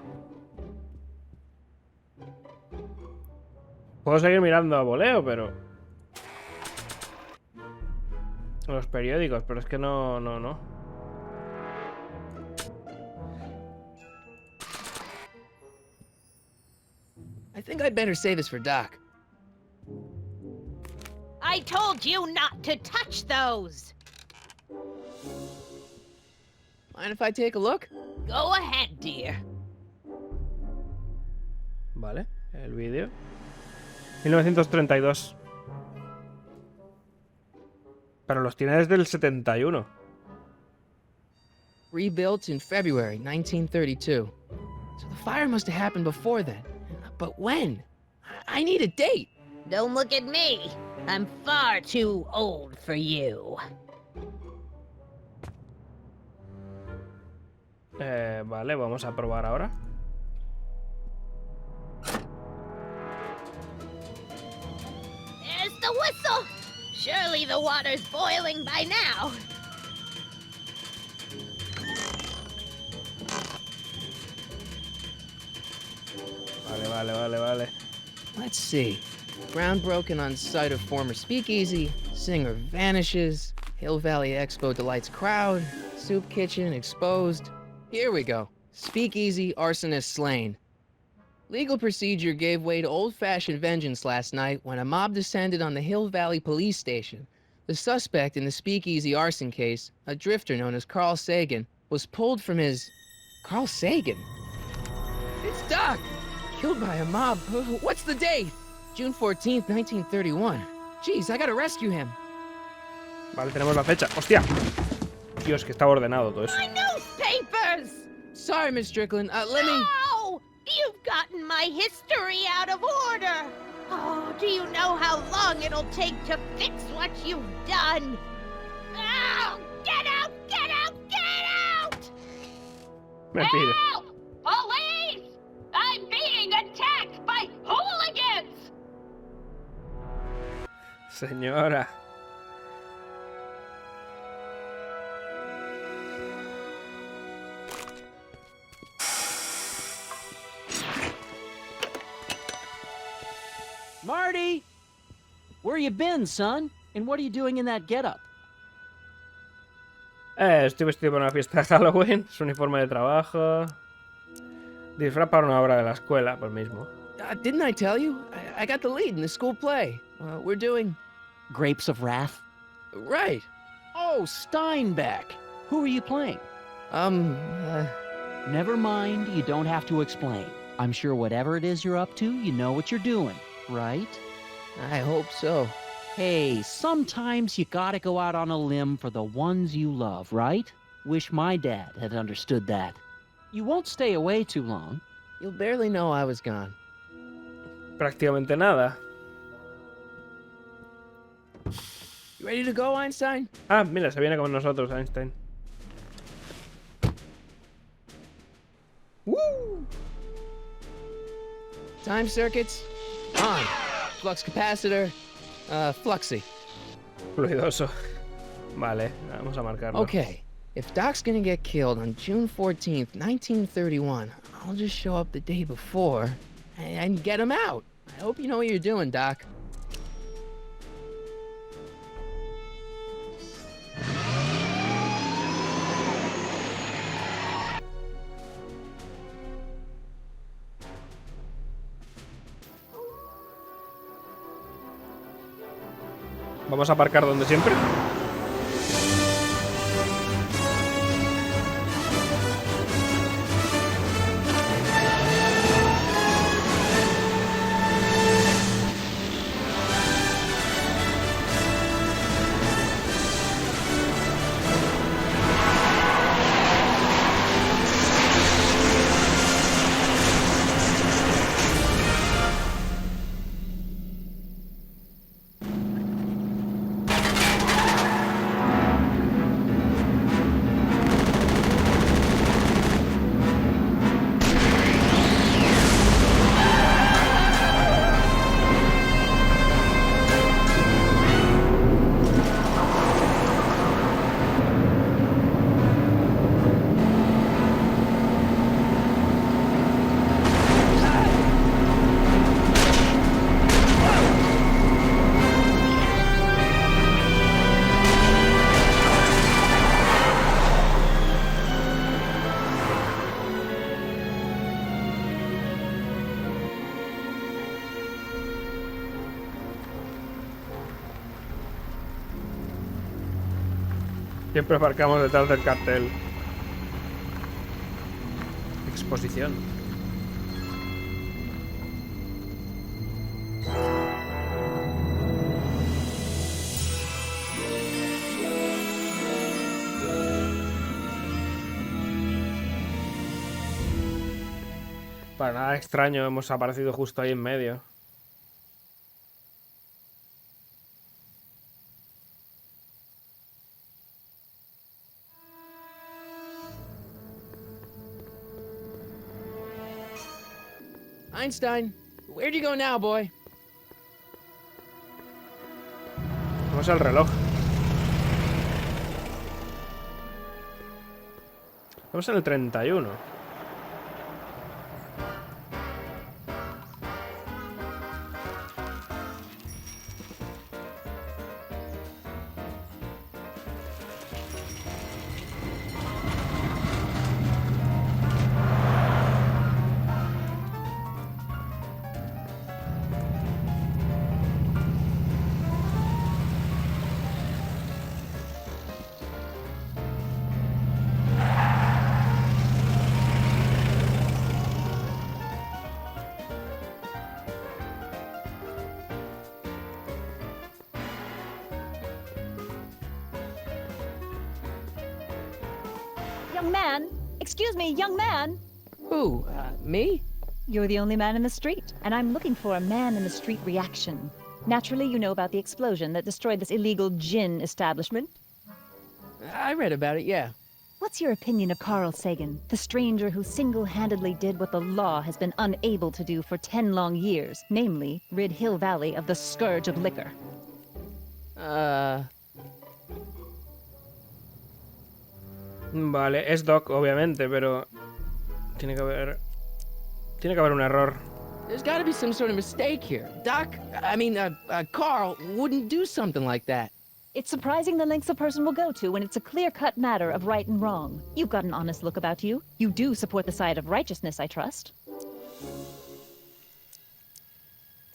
Puedo seguir mirando a voleo, pero... Los periódicos, pero es que no. I think I'd better save this for Doc. I told you not to touch those. Mind if I take a look? Go ahead, dear. Vale, el vídeo. 1932. Pero los tiene desde el 71. Rebuilt in February 1932. So the fire must have happened before then. But when? I need a date. Don't look at me. I'm far too old for you. Vale, vamos a probar ahora. the water's boiling by now. Vale. Let's see. Ground broken on site of former speakeasy. Singer vanishes. Hill Valley Expo delights crowd. Soup kitchen exposed. Here we go. Speakeasy arsonist slain. Legal procedure gave way to old-fashioned vengeance last night when a mob descended on the Hill Valley police station. The suspect in the speakeasy arson case, a drifter known as Carl Sagan, was pulled from his... Carl Sagan? It's Doc! Killed by a mob. What's the date? June 14th, 1931. Jeez, I gotta rescue him. Vale, tenemos la fecha. ¡Hostia! Dios, que estaba ordenado todo eso. My newspapers! Sorry, Miss Strickland. Let me... No! You've gotten my history out of order! Oh, do you know how long it'll take to fix what you've done? Oh, get out! Get out! Get out! Me pide. Help! Police! I'm being attacked by hooligans! Señora. Marty! Where you been, son? And what are you doing in that getup? Estoy vestido para una fiesta de Halloween. Es un uniforme de trabajo. Disfraz para una obra de la escuela, pues mismo. Didn't I tell you? I got the lead in the school play. We're doing... Grapes of Wrath? Right. Oh, Steinbeck! Who are you playing? Never mind, you don't have to explain. I'm sure whatever it is you're up to, you know what you're doing, right? I hope so. Hey, sometimes you gotta go out on a limb for the ones you love, right? Wish my dad had understood that. You won't stay away too long. You'll barely know I was gone. Prácticamente nada. You ready to go, Einstein? Ah, mira, se viene con nosotros, Einstein. Time circuits, on. Flux capacitor, fluxy. Fluidoso. Vale, vamos a marcarlo. Okay, if Doc's gonna get killed on June 14th, 1931, I'll just show up the day before and get him out. I hope you know what you're doing, Doc. Vamos a aparcar donde siempre. Siempre aparcamos detrás del cartel. Exposición. Para nada extraño, hemos aparecido justo ahí en medio. Einstein, where'd you go now, boy? Vamos al reloj. Vamos en el 31. Young man! Excuse me, young man! Who? Me? You're the only man in the street, and I'm looking for a man-in-the-street reaction. Naturally, you know about the explosion that destroyed this illegal gin establishment. I read about it, yeah. What's your opinion of Carl Sagan, the stranger who single-handedly did what the law has been unable to do for 10 long years, namely, rid Hill Valley of the scourge of liquor? Vale, es Doc, obviamente, pero tiene que haber un error. There's gotta be some sort of mistake here. Carl wouldn't do something like that. It's surprising the lengths a person will go to when it's a clear-cut matter of right and wrong. You've got an honest look about you. You do support the side of righteousness, I trust.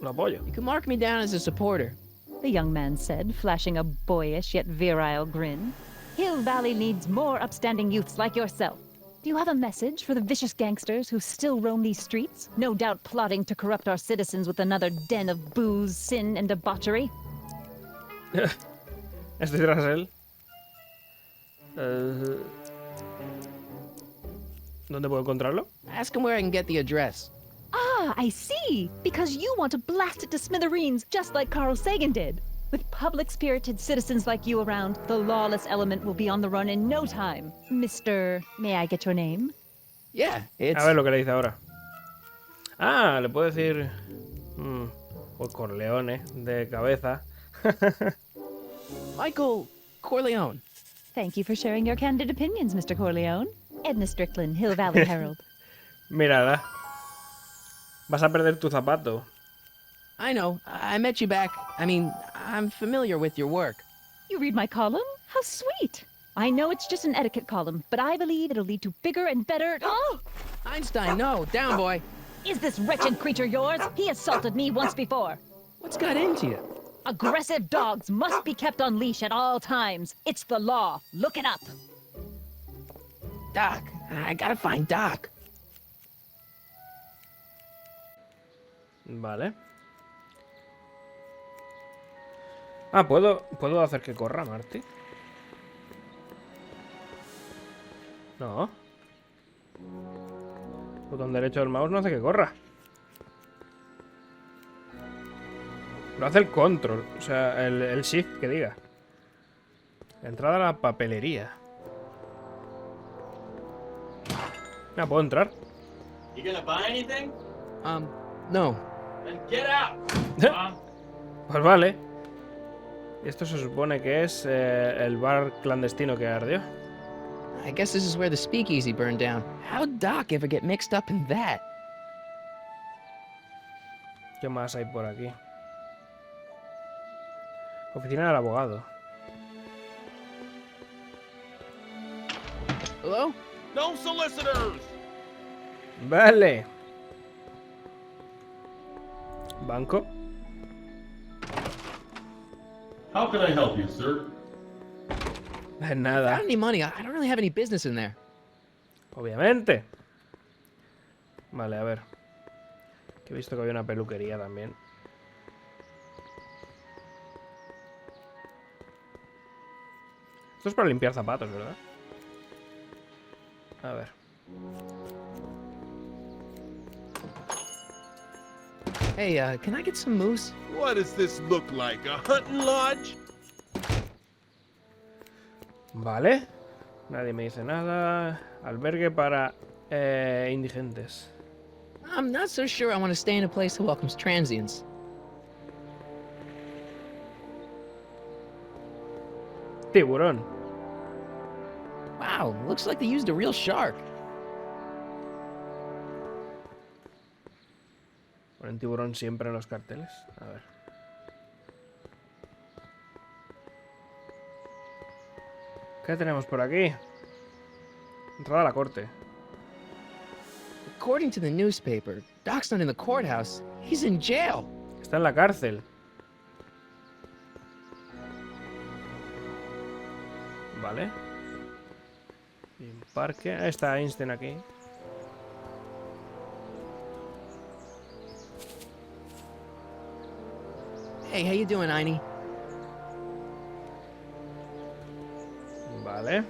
Lo apoyo. You can mark me down as a supporter. The young man said, flashing a boyish yet virile grin. Hill Valley needs more upstanding youths like yourself. Do you have a message for the vicious gangsters who still roam these streets, no doubt plotting to corrupt our citizens with another den of booze, sin, and debauchery? Estoy tras él. ¿Dónde puedo encontrarlo? Ask him where I can get the address. Ah, I see! Because you want to blast it to smithereens just like Carl Sagan did. With public-spirited citizens like you around, the lawless element will be on the run in no time. Mr. May I get your name? Yeah, it's... A ver lo que le dice ahora. Ah, le puedo decir... o Corleone, de cabeza. Michael Corleone. Thank you for sharing your candid opinions, Mr. Corleone. Edna Strickland, Hill Valley Herald. Mirada. Vas a perder tu zapato. I know. I met you back. I'm familiar with your work. You read my column? How sweet! I know it's just an etiquette column, but I believe it'll lead to bigger and better... Oh! Einstein, no. Down, boy. Is this wretched creature yours? He assaulted me once before. What's got into you? Aggressive dogs must be kept on leash at all times. It's the law. Look it up. Doc. I gotta find Doc. Vale. Ah, ¿puedo hacer que corra, Marty? No. Botón derecho del mouse no hace que corra. Lo hace el control. O sea, el shift que diga. Entrada a la papelería. Ah, ¿puedo entrar? You gonna buy anything? No. Then get out. Pues vale. Esto se supone que es el bar clandestino que ardió. I guess this is where the speakeasy burned down. How'd Doc ever get mixed up in that? ¿Qué más hay por aquí? Oficina del abogado. Hello? No solicitors. Vale. Banco. How can I help you, sir? Nada. Without any money, I don't really have any business in there. Obviamente. Vale, a ver. Que he visto que había una peluquería también. Esto es para limpiar zapatos, ¿verdad? A ver. Hey, can I get some moose? What does this look like, a hunting lodge? Vale. Nadie me dice nada. Albergue para indigentes. I'm not so sure I want to stay in a place that welcomes transients. tiburón. Wow, looks like they used a real shark. Ponen tiburón siempre en los carteles. A ver. ¿Qué tenemos por aquí? Entrada a la corte. According to the newspaper, Doc's not in the courthouse. He's in jail. Está en la cárcel. Vale. Y un parque. Ahí está Einstein aquí. Hey, how you doing, Einie? Vale.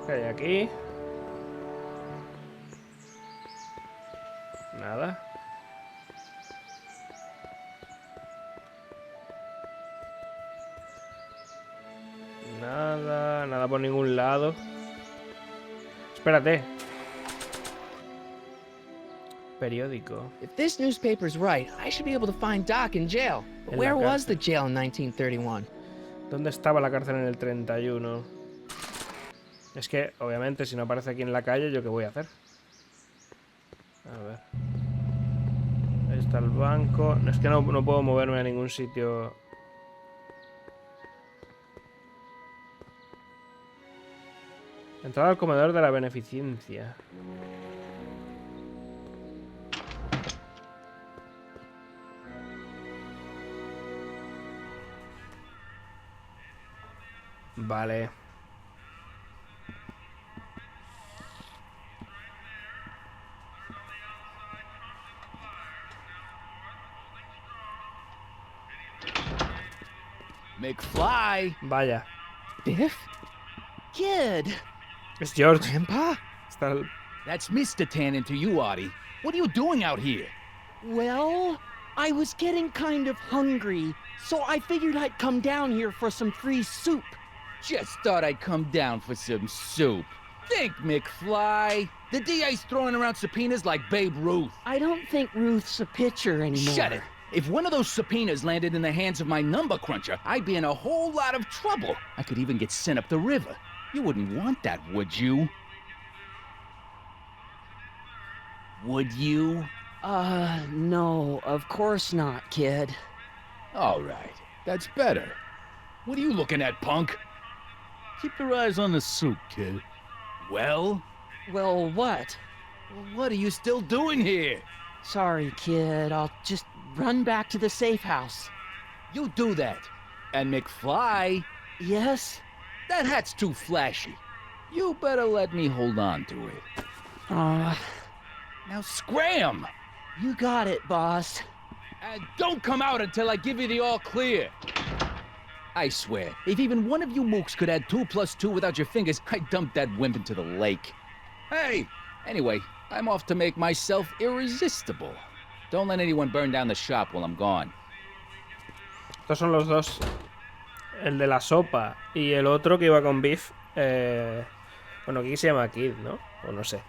¿Qué hay aquí? Nada. Nada por ningún lado. Espérate. Periódico. If this newspaper's right, I should be able to find Doc in jail. But En la where was cárcel. the jail in 1931? ¿Dónde estaba la cárcel en el 31? Es que, obviamente, si no aparece aquí en la calle, ¿yo qué voy a hacer? A ver. Ahí está el banco. Es que no puedo moverme a ningún sitio. Entrada al comedor de la beneficencia. Vale. McFly! Vaya. Biff? Kid! Es George. Grandpa? Está el... That's Mr. Tannen to you, Artie. What are you doing out here? Well, I was getting kind of hungry, so I figured I'd come down here for some free soup. Just thought I'd come down for some soup. Think, McFly. The DA's throwing around subpoenas like Babe Ruth. I don't think Ruth's a pitcher anymore. Shut it. If one of those subpoenas landed in the hands of my number cruncher, I'd be in a whole lot of trouble. I could even get sent up the river. You wouldn't want that, would you? Would you? No, of course not, kid. All right. That's better. What are you looking at, punk? Keep your eyes on the soup, kid. Well? Well, what? What are you still doing here? Sorry, kid. I'll just run back to the safe house. You do that. And McFly, Yes? that hat's too flashy. You better let me hold on to it. Now scram! You got it, boss. And don't come out until I give you the all clear. I swear, if even one of you mooks could add 2 + 2 without your fingers, I'd dump that wimp into the lake. Hey! Anyway, I'm off to make myself irresistible. Don't let anyone burn down the shop while I'm gone. Estos son los dos. El de la sopa y el otro que iba con Biff. Bueno, aquí se llama Kid, ¿no? O no sé.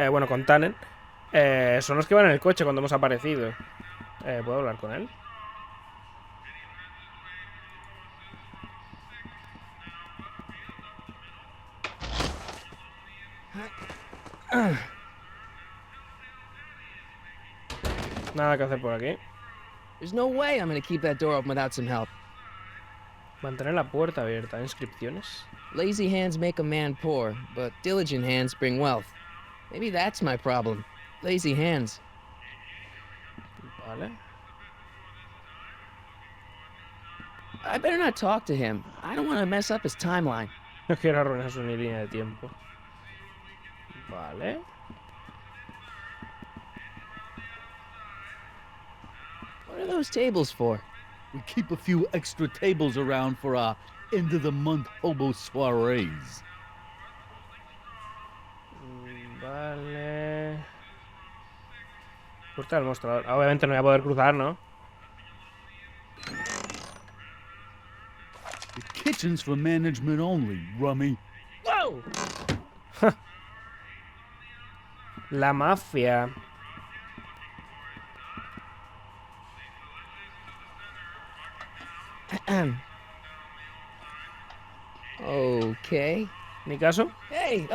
Bueno, con Tannen. Son los que van en el coche cuando hemos aparecido. ¿Puedo hablar con él? Nada que hacer por aquí. There's no way I'm gonna keep that door open without some help. Mantener la puerta abierta. ¿Inscripciones? Lazy hands make a man poor, but diligent hands bring wealth. Maybe that's my problem. Lazy hands. Vale. I better not talk to him. I don't want to mess up his timeline. No quiero arruinar su línea de tiempo. Vale. What are those tables for? We keep a few extra tables around for our end-of-the-month hobo soirees. Vale. Puerta del mostrador. Obviamente no voy a poder cruzar, ¿no? The kitchen's for management only, rummy. Whoa! La mafia. Okay. ¿Ni caso? Hey,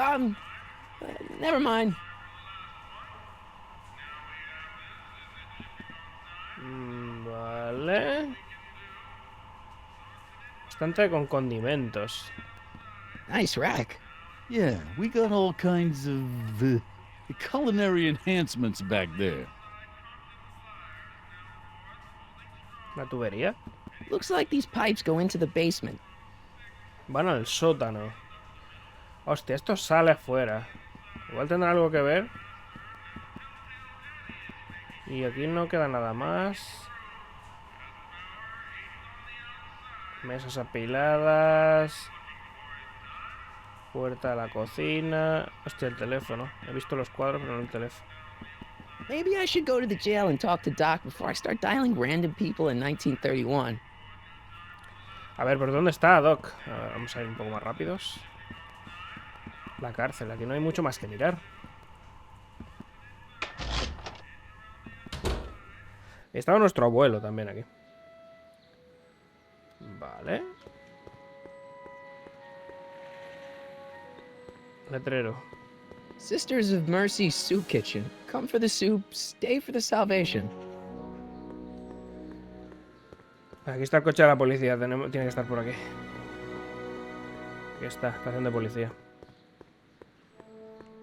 never mind. Vale. Bastante con condimentos. Nice rack. Yeah, we got all kinds of culinary enhancements back there. ¿La tubería? Looks like these pipes go into the basement. Van al sótano. Hostia, esto sale afuera. Igual tendrá algo que ver. Y aquí no queda nada más. Mesas apiladas. Puerta a la cocina. Hostia, el teléfono. He visto los cuadros, pero no el teléfono. Maybe I should go to the jail and talk to Doc before I start dialing random people in 1931. A ver, ¿por dónde está Doc? A ver, vamos a ir un poco más rápidos. La cárcel, aquí no hay mucho más que mirar. Estaba nuestro abuelo también aquí. Vale. Letrero. Sisters of Mercy Soup Kitchen. Come for the soup, stay for the salvation. Aquí está el coche de la policía. Tiene que estar por aquí. Aquí está, estación de policía.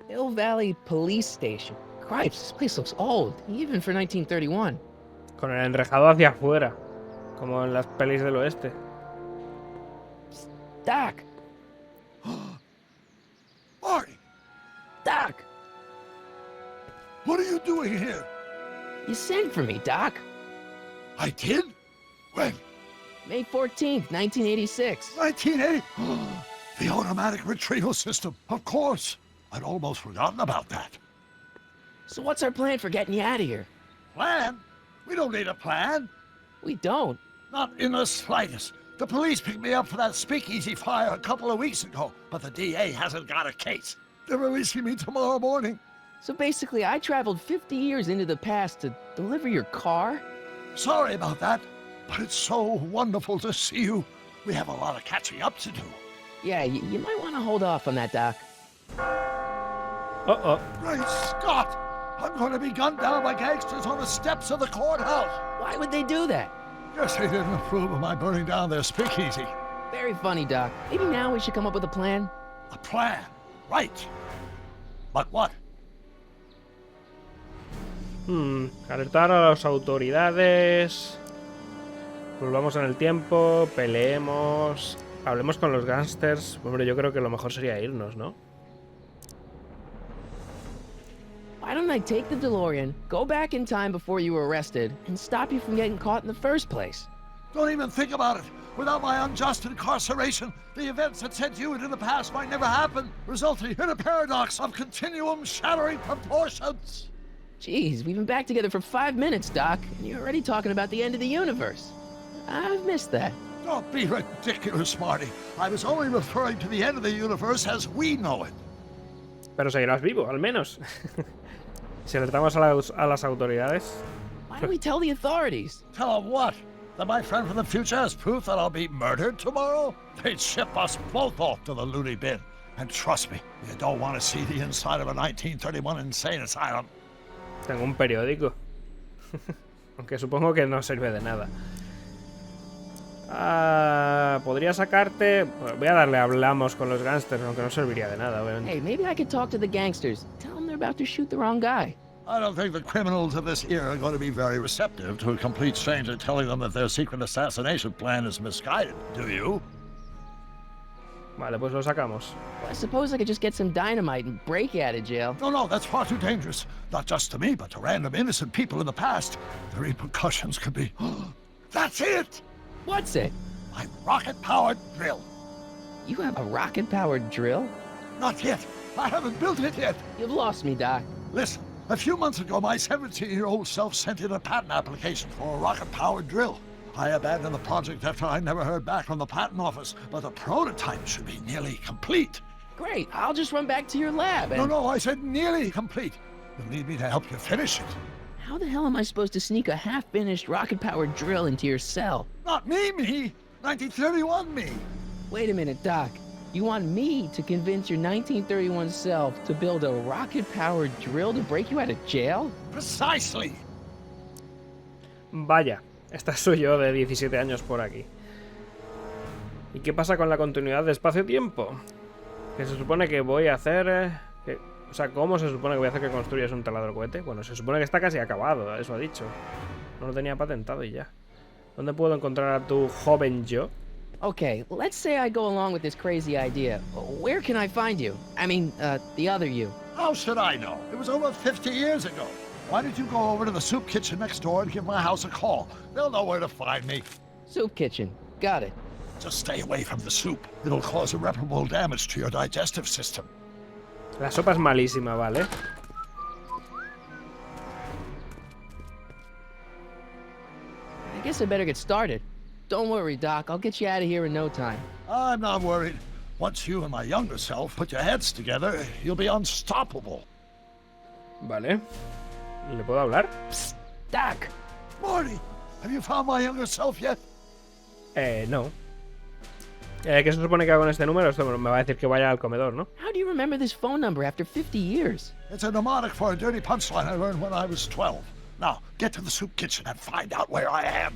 Hill Valley Police Station. Cripes, this place looks old, even for 1931. Con el enrejado hacia afuera. Como en las pelis del oeste. Doc! Marty! Doc! What are you doing here? You sent for me, Doc. I did? When? May 14th, 1986. 1980? The automatic retrieval system, of course. I'd almost forgotten about that. So what's our plan for getting you out of here? Plan? We don't need a plan. We don't. Not in the slightest. The police picked me up for that speakeasy fire a couple of weeks ago, but the DA hasn't got a case. They're releasing me tomorrow morning. So basically, I traveled 50 years into the past to deliver your car? Sorry about that, but it's so wonderful to see you. We have a lot of catching up to do. Yeah, you might want to hold off on that, Doc. Uh-oh. Great Scott! I'm going to be gunned down by gangsters on the steps of the courthouse. Why would they do that? Guess they didn't approve of my burning down their speakeasy. Very funny, Doc. Maybe now we should come up with a plan. A plan? Right. But what? Alertar a las autoridades. Volvamos en el tiempo. Peleemos. Hablemos con los gángsters. Hombre, yo creo que lo mejor sería irnos, ¿no? Why don't I take the DeLorean, go back in time before you were arrested, and stop you from getting caught in the first place? Don't even think about it. Without my unjust incarceration, the events that sent you into the past might never happen, resulting in a paradox of continuum shattering proportions. Jeez, we've been back together for 5 minutes, Doc, and you're already talking about the end of the universe. I've missed that. Don't be ridiculous, Marty. I was only referring to the end of the universe as we know it. Pero seguirás vivo, al menos. Si alertamos a las autoridades. Why don't we tell the authorities? Tell them what? That my friend from the future has proof that I'll be murdered tomorrow? They'd ship us both off to the loony bin. And trust me, you don't want to see the inside of a 1931 insane asylum. Tengo un periódico. Aunque supongo que no sirve de nada. Podría sacarte. Voy a darle hablamos con los gángsters, aunque no serviría de nada, obviamente. Hey, maybe I could talk to the gangsters. Tell them they're about to shoot the wrong guy. I don't think the criminals of this era are going to be very receptive to a complete stranger telling them that their secret assassination plan is misguided, do you? Vale, pues lo sacamos. Well, I suppose I could just get some dynamite and break you out of jail. No, that's far too dangerous. Not just to me, but to random innocent people in the past. The repercussions could be... That's it! What's it? My rocket-powered drill. You have a rocket-powered drill? Not yet. I haven't built it yet. You've lost me, Doc. Listen, a few months ago, my 17-year-old self sent in a patent application for a rocket-powered drill. I abandoned the project after I never heard back from the patent office, but the prototype should be nearly complete. Great, I'll just run back to your lab and... No, I said nearly complete. You'll need me to help you finish it. How the hell am I supposed to sneak a half-finished rocket-powered drill into your cell? Not me! 1931 me. Wait a minute, Doc. You want me to convince your 1931 self to build a rocket-powered drill to break you out of jail? Precisely. Vaya, esta soy yo de 17 años por aquí. ¿Y qué pasa con la continuidad de espacio-tiempo? Que se supone que voy a hacer... o sea, ¿cómo se supone que voy a hacer que construyas un taladro cohete? Bueno, se supone que está casi acabado, eso ha dicho. No lo tenía patentado y ya. ¿Dónde puedo encontrar a tu joven yo? Okay, let's say I go along with this crazy idea. Where can I find you? I mean, the other you. How should I know? It was over 50 years ago. Why don't you go over to the soup kitchen next door and give my house a call? They'll know where to find me. Soup kitchen. Got it. Just stay away from the soup. It'll cause irreparable damage to your digestive system. La sopa es malísima, ¿vale? I guess I better get started. Don't worry, Doc. I'll get you out of here in no time. I'm not worried. Once you and my younger self put your heads together, you'll be unstoppable. Vale. ¿Le puedo hablar? Psst, Doc! Marty, have you found my younger self yet? No. ¿Qué se supone que hago con este número? Esto me va a decir que vaya al comedor, ¿no? How do you remember this phone number after 50 years? It's a mnemonic for a dirty punchline I learned when I was 12. Now, get to the soup kitchen and find out where I am.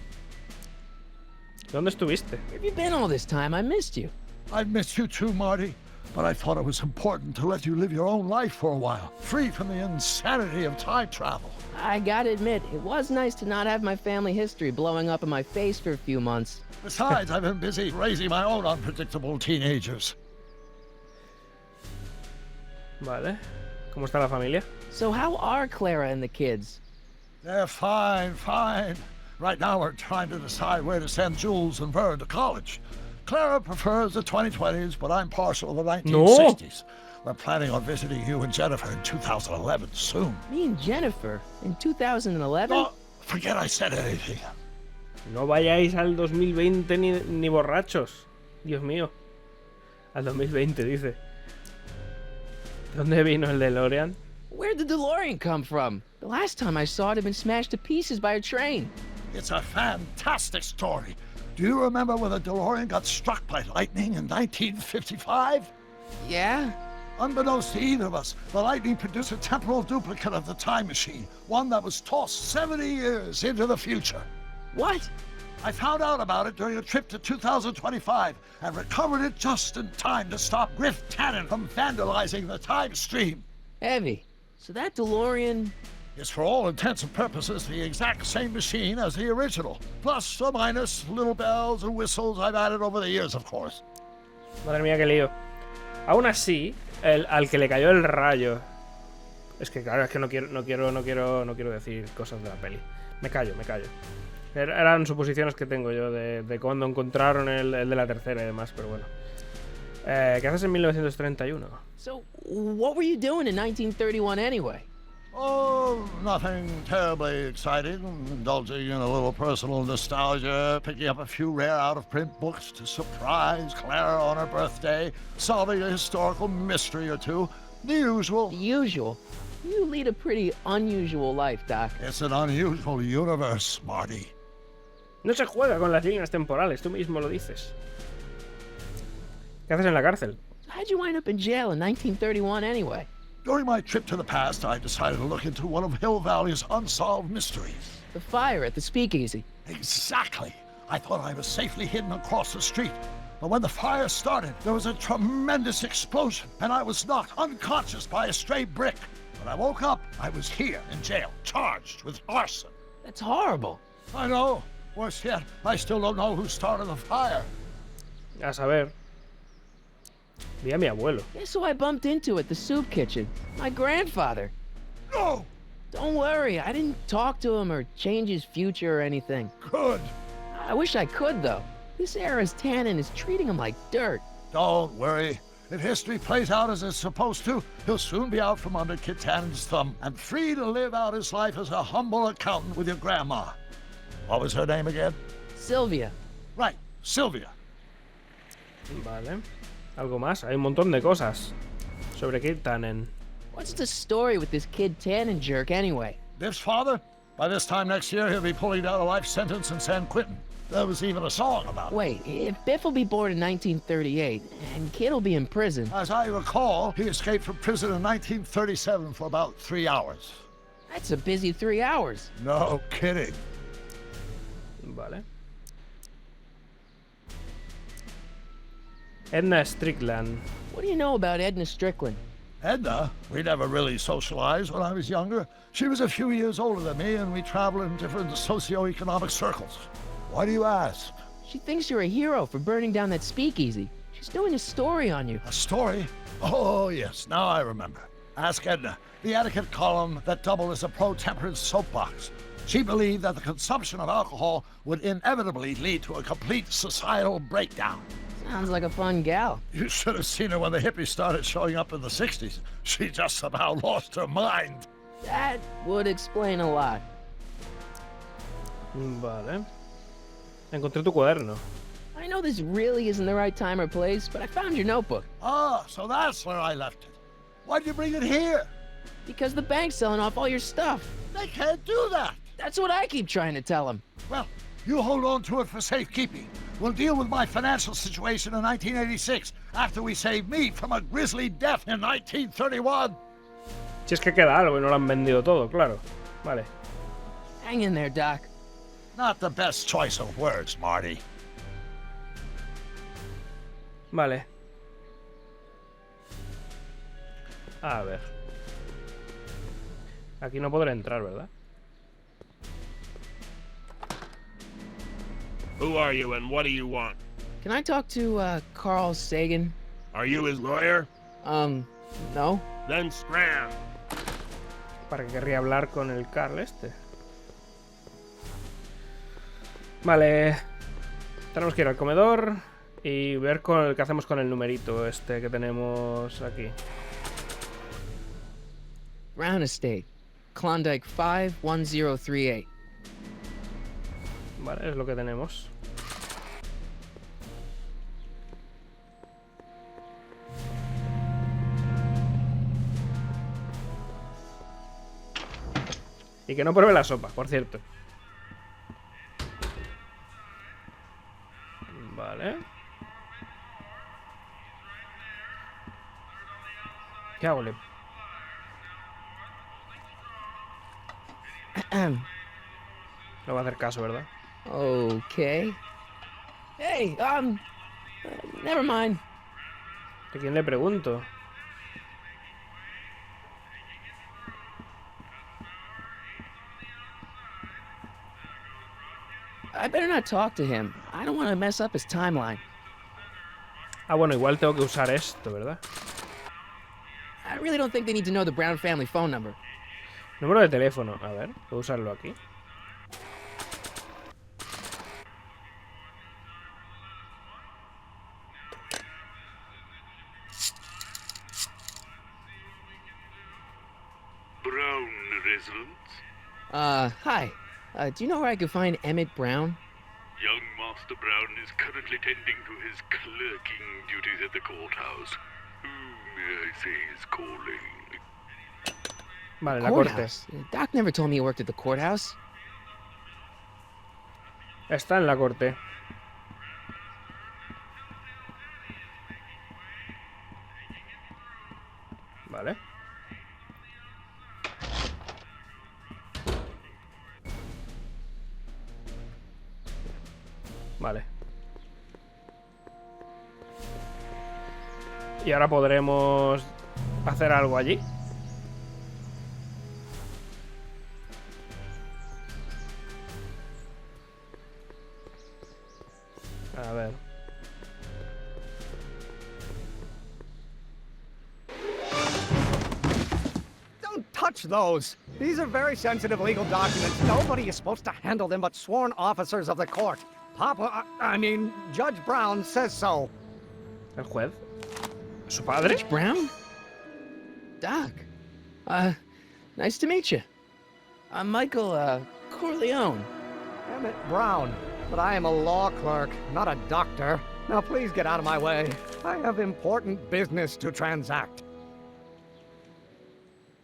¿Dónde estuviste? Where have you been all this time? I missed you. I've missed you too, Marty. But I thought it was important to let you live your own life for a while, free from the insanity of time travel. I gotta admit, it was nice to not have my family history blowing up in my face for a few months. Besides, I've been busy raising my own unpredictable teenagers. Vale. ¿Cómo está la familia? So how are Clara and the kids? They're fine, fine. Right now we're trying to decide where to send Jules and Vern to college. Clara prefers the 2020s, but I'm partial to the 1960s. No. We're planning on visiting you and Jennifer in 2011 soon. Me and Jennifer? In 2011? Oh, forget I said anything. No vayáis al 2020 ni borrachos. Dios mío. Al 2020, dice. ¿Dónde vino el DeLorean? Where'd the DeLorean come from? The last time I saw it had been smashed to pieces by a train. It's a fantastic story. Do you remember when the DeLorean got struck by lightning in 1955? Yeah? Unbeknownst to either of us, the lightning produced a temporal duplicate of the time machine, one that was tossed 70 years into the future. What? I found out about it during a trip to 2025 and recovered it just in time to stop Griff Tannen from vandalizing the time stream. Heavy. So that DeLorean... It's for all intents and purposes the exact same machine as the original. Plus or minus little bells and whistles I've added over the years, of course. Madre mía, qué lío. Aún así, al que le cayó el rayo... Es que claro, es que no quiero decir cosas de la peli. Me callo. Eran suposiciones que tengo yo de cuando encontraron el de la tercera y demás, pero bueno. ¿Qué haces en 1931? So, what were you doing in 1931 anyway? Oh, nothing terribly exciting. Indulging in a little personal nostalgia, picking up a few rare out-of-print books to surprise Clara on her birthday, solving a historical mystery or two. The usual. The usual? You lead a pretty unusual life, Doc. It's an unusual universe, Marty. No se juega con las líneas temporales, tú mismo lo dices. ¿Qué haces en la cárcel? How'd you wind up in jail in 1931 anyway? During my trip to the past, I decided to look into one of Hill Valley's unsolved mysteries. The fire at the speakeasy. Exactly. I thought I was safely hidden across the street. But when the fire started, there was a tremendous explosion, and I was knocked unconscious by a stray brick. When I woke up, I was here in jail, charged with arson. That's horrible. I know. Worse yet, I still don't know who started the fire. A saber. Vi a mi abuelo. Guess who I bumped into at the soup kitchen? My grandfather. No! Don't worry, I didn't talk to him or change his future or anything. Good. I wish I could, though. This era's Tannen is treating him like dirt. Don't worry. If history plays out as it's supposed to, he'll soon be out from under Kit Tannen's thumb and free to live out his life as a humble accountant with your grandma. What was her name again? Sylvia. Right, Sylvia. Vale. Algo más. Hay un montón de cosas sobre Kit Tannen. What's the story with this kid Tannen jerk anyway? Biff's father? By this time next year, he'll be pulling down a life sentence in San Quentin. There was even a song about it. Wait, if Biff will be born in 1938, and Kid will be in prison... As I recall, he escaped from prison in 1937 for about 3 hours. That's a busy 3 hours. No kidding. Vale. Edna Strickland. What do you know about Edna Strickland? Edna, we never really socialized when I was younger. She was a few years older than me, and we traveled in different socioeconomic circles. Why do you ask? She thinks you're a hero for burning down that speakeasy. She's doing a story on you. A story? Oh, yes, now I remember. Ask Edna, the etiquette column that doubled as a pro-temperance soapbox. She believed that the consumption of alcohol would inevitably lead to a complete societal breakdown. Sounds like a fun gal. You should have seen her when the hippies started showing up in the 60s. She just about lost her mind. That would explain a lot. Vale. Encontré tu cuaderno. I know this really isn't the right time or place, but I found your notebook. Ah, so that's where I left it. Why'd you bring it here? Because the bank's selling off all your stuff. They can't do that. That's what I keep trying to tell them. Well, you hold on to it for safekeeping. We'll deal with my financial situation in 1986 after we save me from a grisly death in 1931. Si es que queda algo y no lo han vendido todo, claro. Vale. Hang in there, Doc. Not the best choice of words, Marty. Vale. A ver. Aquí no podré entrar, ¿verdad? Who are you and what do you want? Can I talk to, Carl Sagan? Are you his lawyer? No. Then scram. ¿Para qué querría hablar con el Carl este? Vale. Tenemos que ir al comedor y ver qué hacemos con el numerito este que tenemos aquí. Brown Estate. Klondike 51038. Vale, es lo que tenemos. Y que no pruebe la sopa, por cierto. Vale. ¿Qué hago? No va a hacer caso, ¿verdad? Okay. Hey, never mind. ¿A quién le pregunto? I better not talk to him. I don't want to mess up his timeline. Ah, bueno, igual tengo que usar esto, ¿verdad? I really don't think they need to know the Brown family phone number. Número de teléfono. A ver, ¿puedo usarlo aquí? Brown residence? Hi. Do you know where I could find Emmett Brown? Young Master Brown is currently tending to his clerking duties at the courthouse. Who may I say is calling? Vale, la corte. Courthouse? Doc never told me he worked at the courthouse. Está en la corte. Vale. Vale. Y ahora podremos hacer algo allí. A ver. Don't touch those. These are very sensitive legal documents. Nobody is supposed to handle them but sworn officers of the court. Judge Brown says so. ¿El juez? ¿Su padre? Judge Brown? Doc. Nice to meet you. I'm Michael, Corleone. Emmett Brown. But I am a law clerk, not a doctor. Now please get out of my way. I have important business to transact.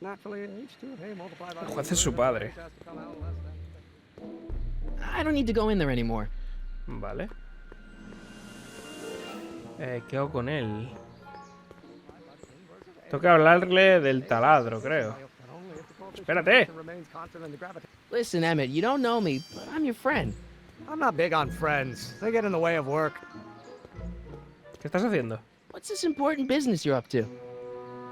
Naturally, H2A multiplied by... El juez es su padre. I don't need to go in there anymore. Vale. ¿Qué hago con él? Tengo que hablarle del taladro, creo. Espérate. Listen, Emmett, you don't know me, but I'm your friend. I'm not big on friends. They get in the way of work. ¿Qué estás haciendo? What's this important business you're up to?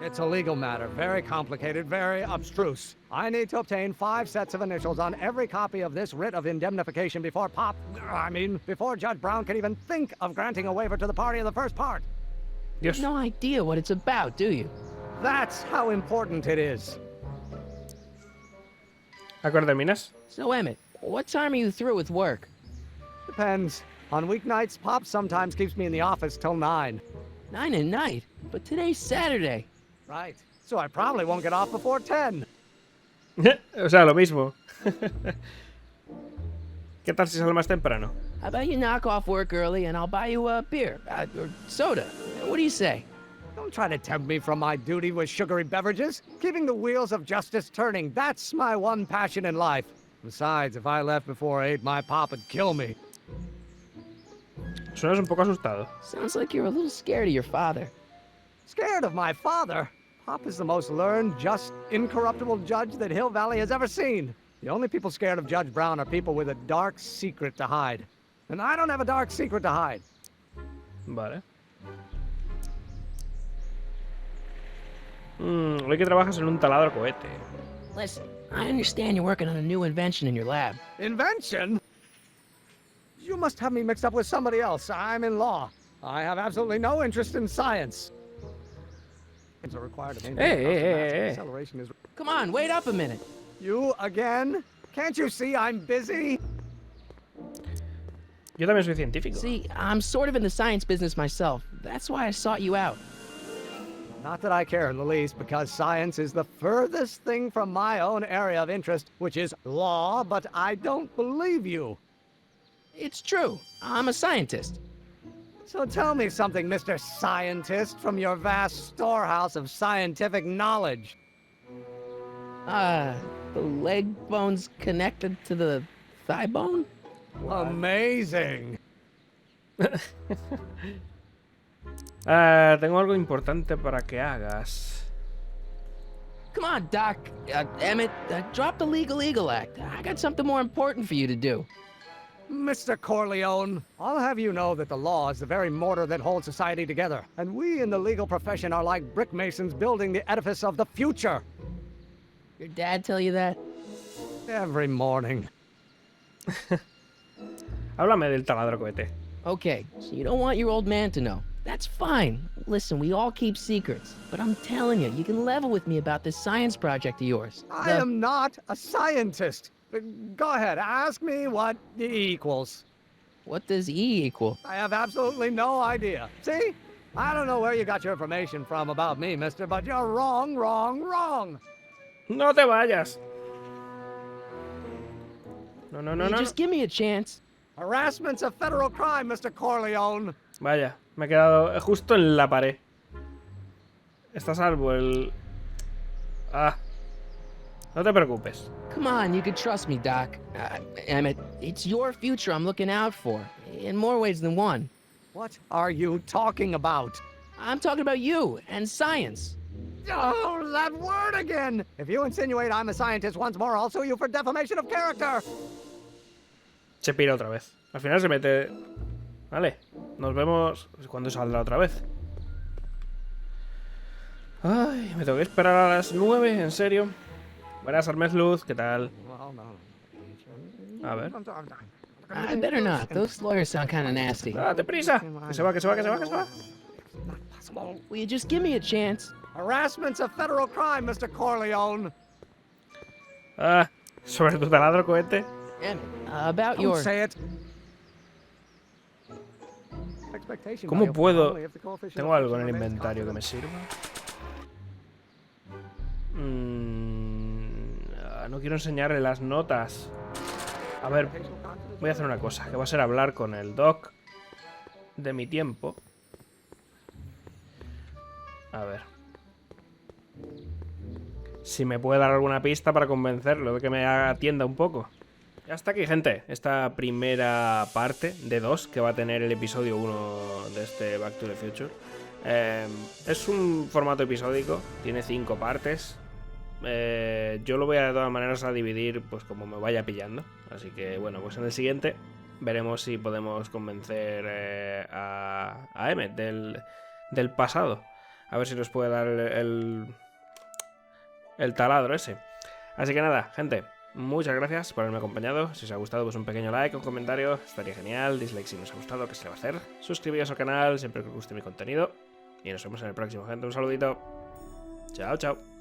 It's a legal matter, very complicated, very abstruse. I need to obtain 5 sets of initials on every copy of this writ of indemnification before before Judge Brown can even think of granting a waiver to the party of the first part. You have no idea what it's about, do you? That's how important it is. ¿A qué hora terminas? So, Emmett, what time are you through with work? Depends. On weeknights, Pop sometimes keeps me in the office till 9. 9 at night? But today's Saturday. Right. So I probably won't get off before 10. O sea, lo mismo. ¿Qué tal si sale más temprano? How about you knock off work early and I'll buy you a beer, or soda. What do you say? Don't try to tempt me from my duty with sugary beverages. Keeping the wheels of justice turning, that's my one passion in life. Besides, if I left before 8, my pop would kill me. Suenas un poco asustado. Sounds like you're a little scared of your father. Scared of my father? Pop is the most learned, just, incorruptible judge that Hill Valley has ever seen. The only people scared of Judge Brown are people with a dark secret to hide. And I don't have a dark secret to hide. Vale. Hoy que trabajas en un taladro cohete. Listen, I understand you're working on a new invention in your lab. Invention? You must have me mixed up with somebody else. I'm in law. I have absolutely no interest in science. Hey. Come on, wait up a minute. You again? Can't you see I'm busy? Yo también soy científico. See, I'm sort of in the science business myself. That's why I sought you out. Not that I care in the least, because science is the furthest thing from my own area of interest, which is law, but I don't believe you. It's true. I'm a scientist. So tell me something, Mr. Scientist, from your vast storehouse of scientific knowledge. The leg bone's connected to the thigh bone? Amazing. Tengo algo importante para que hagas. Come on, Doc. Emmett, drop the Legal Eagle Act. I got something more important for you to do. Mr. Corleone, I'll have you know that the law is the very mortar that holds society together, and we in the legal profession are like brick masons building the edifice of the future. Your dad tell you that? Every morning. Háblame del taladro cohete. Okay, so you don't want your old man to know. That's fine. Listen, we all keep secrets. But I'm telling you, you can level with me about this science project of yours. I am not a scientist. Go ahead, ask me what E equals. What does E equal? I have absolutely no idea. See? I don't know where you got your information from about me, mister, but you're wrong, wrong, wrong. No te vayas. No. Just give me a chance. Harassment's a federal crime, Mr. Corleone. Vaya, me he quedado justo en la pared. Está a salvo el... Ah. No te preocupes. Come on, you can trust me, Doc. Emmett, it's your future I'm looking out for. In more ways than one. What are you talking about? I'm talking about you and science. Oh, that word again! If you insinuate I'm a scientist once more, I'll sue you for defamation of character. Se pira otra vez. Al final se mete... Vale, nos vemos cuando saldrá otra vez. Ay, me tengo que esperar a las 9, en serio. Buenas, Armes Luz, ¿qué tal? A ver. I better not. Those lawyers sound kind of nasty. ¡Date prisa! Que se va. Will you just give me a chance? Harassment's a federal crime, Mr. Corleone. Ah, sobre tu taladro cohete. Emmett, about Don't your... say it. ¿Cómo puedo? Tengo algo en el inventario que me sirva. No quiero enseñarle las notas. A ver, voy a hacer una cosa, que va a ser hablar con el doc de mi tiempo. A ver. Si me puede dar alguna pista para convencerlo de que me atienda un poco. hasta aquí, gente, esta primera parte de 2 que va a tener el episodio 1 de este Back to the Future. Es un formato episódico, tiene 5 partes. Yo lo voy de todas maneras a dividir pues como me vaya pillando. Así que bueno, pues en el siguiente veremos si podemos convencer a Emmett del pasado. A ver si nos puede dar el taladro ese. Así que nada, gente, muchas gracias por haberme acompañado. Si os ha gustado, pues un pequeño like o un comentario estaría genial. Dislike si no os ha gustado, que se le va a hacer. Suscribíos al canal siempre que os guste mi contenido. Y nos vemos en el próximo, gente. Un saludito. Chao, chao.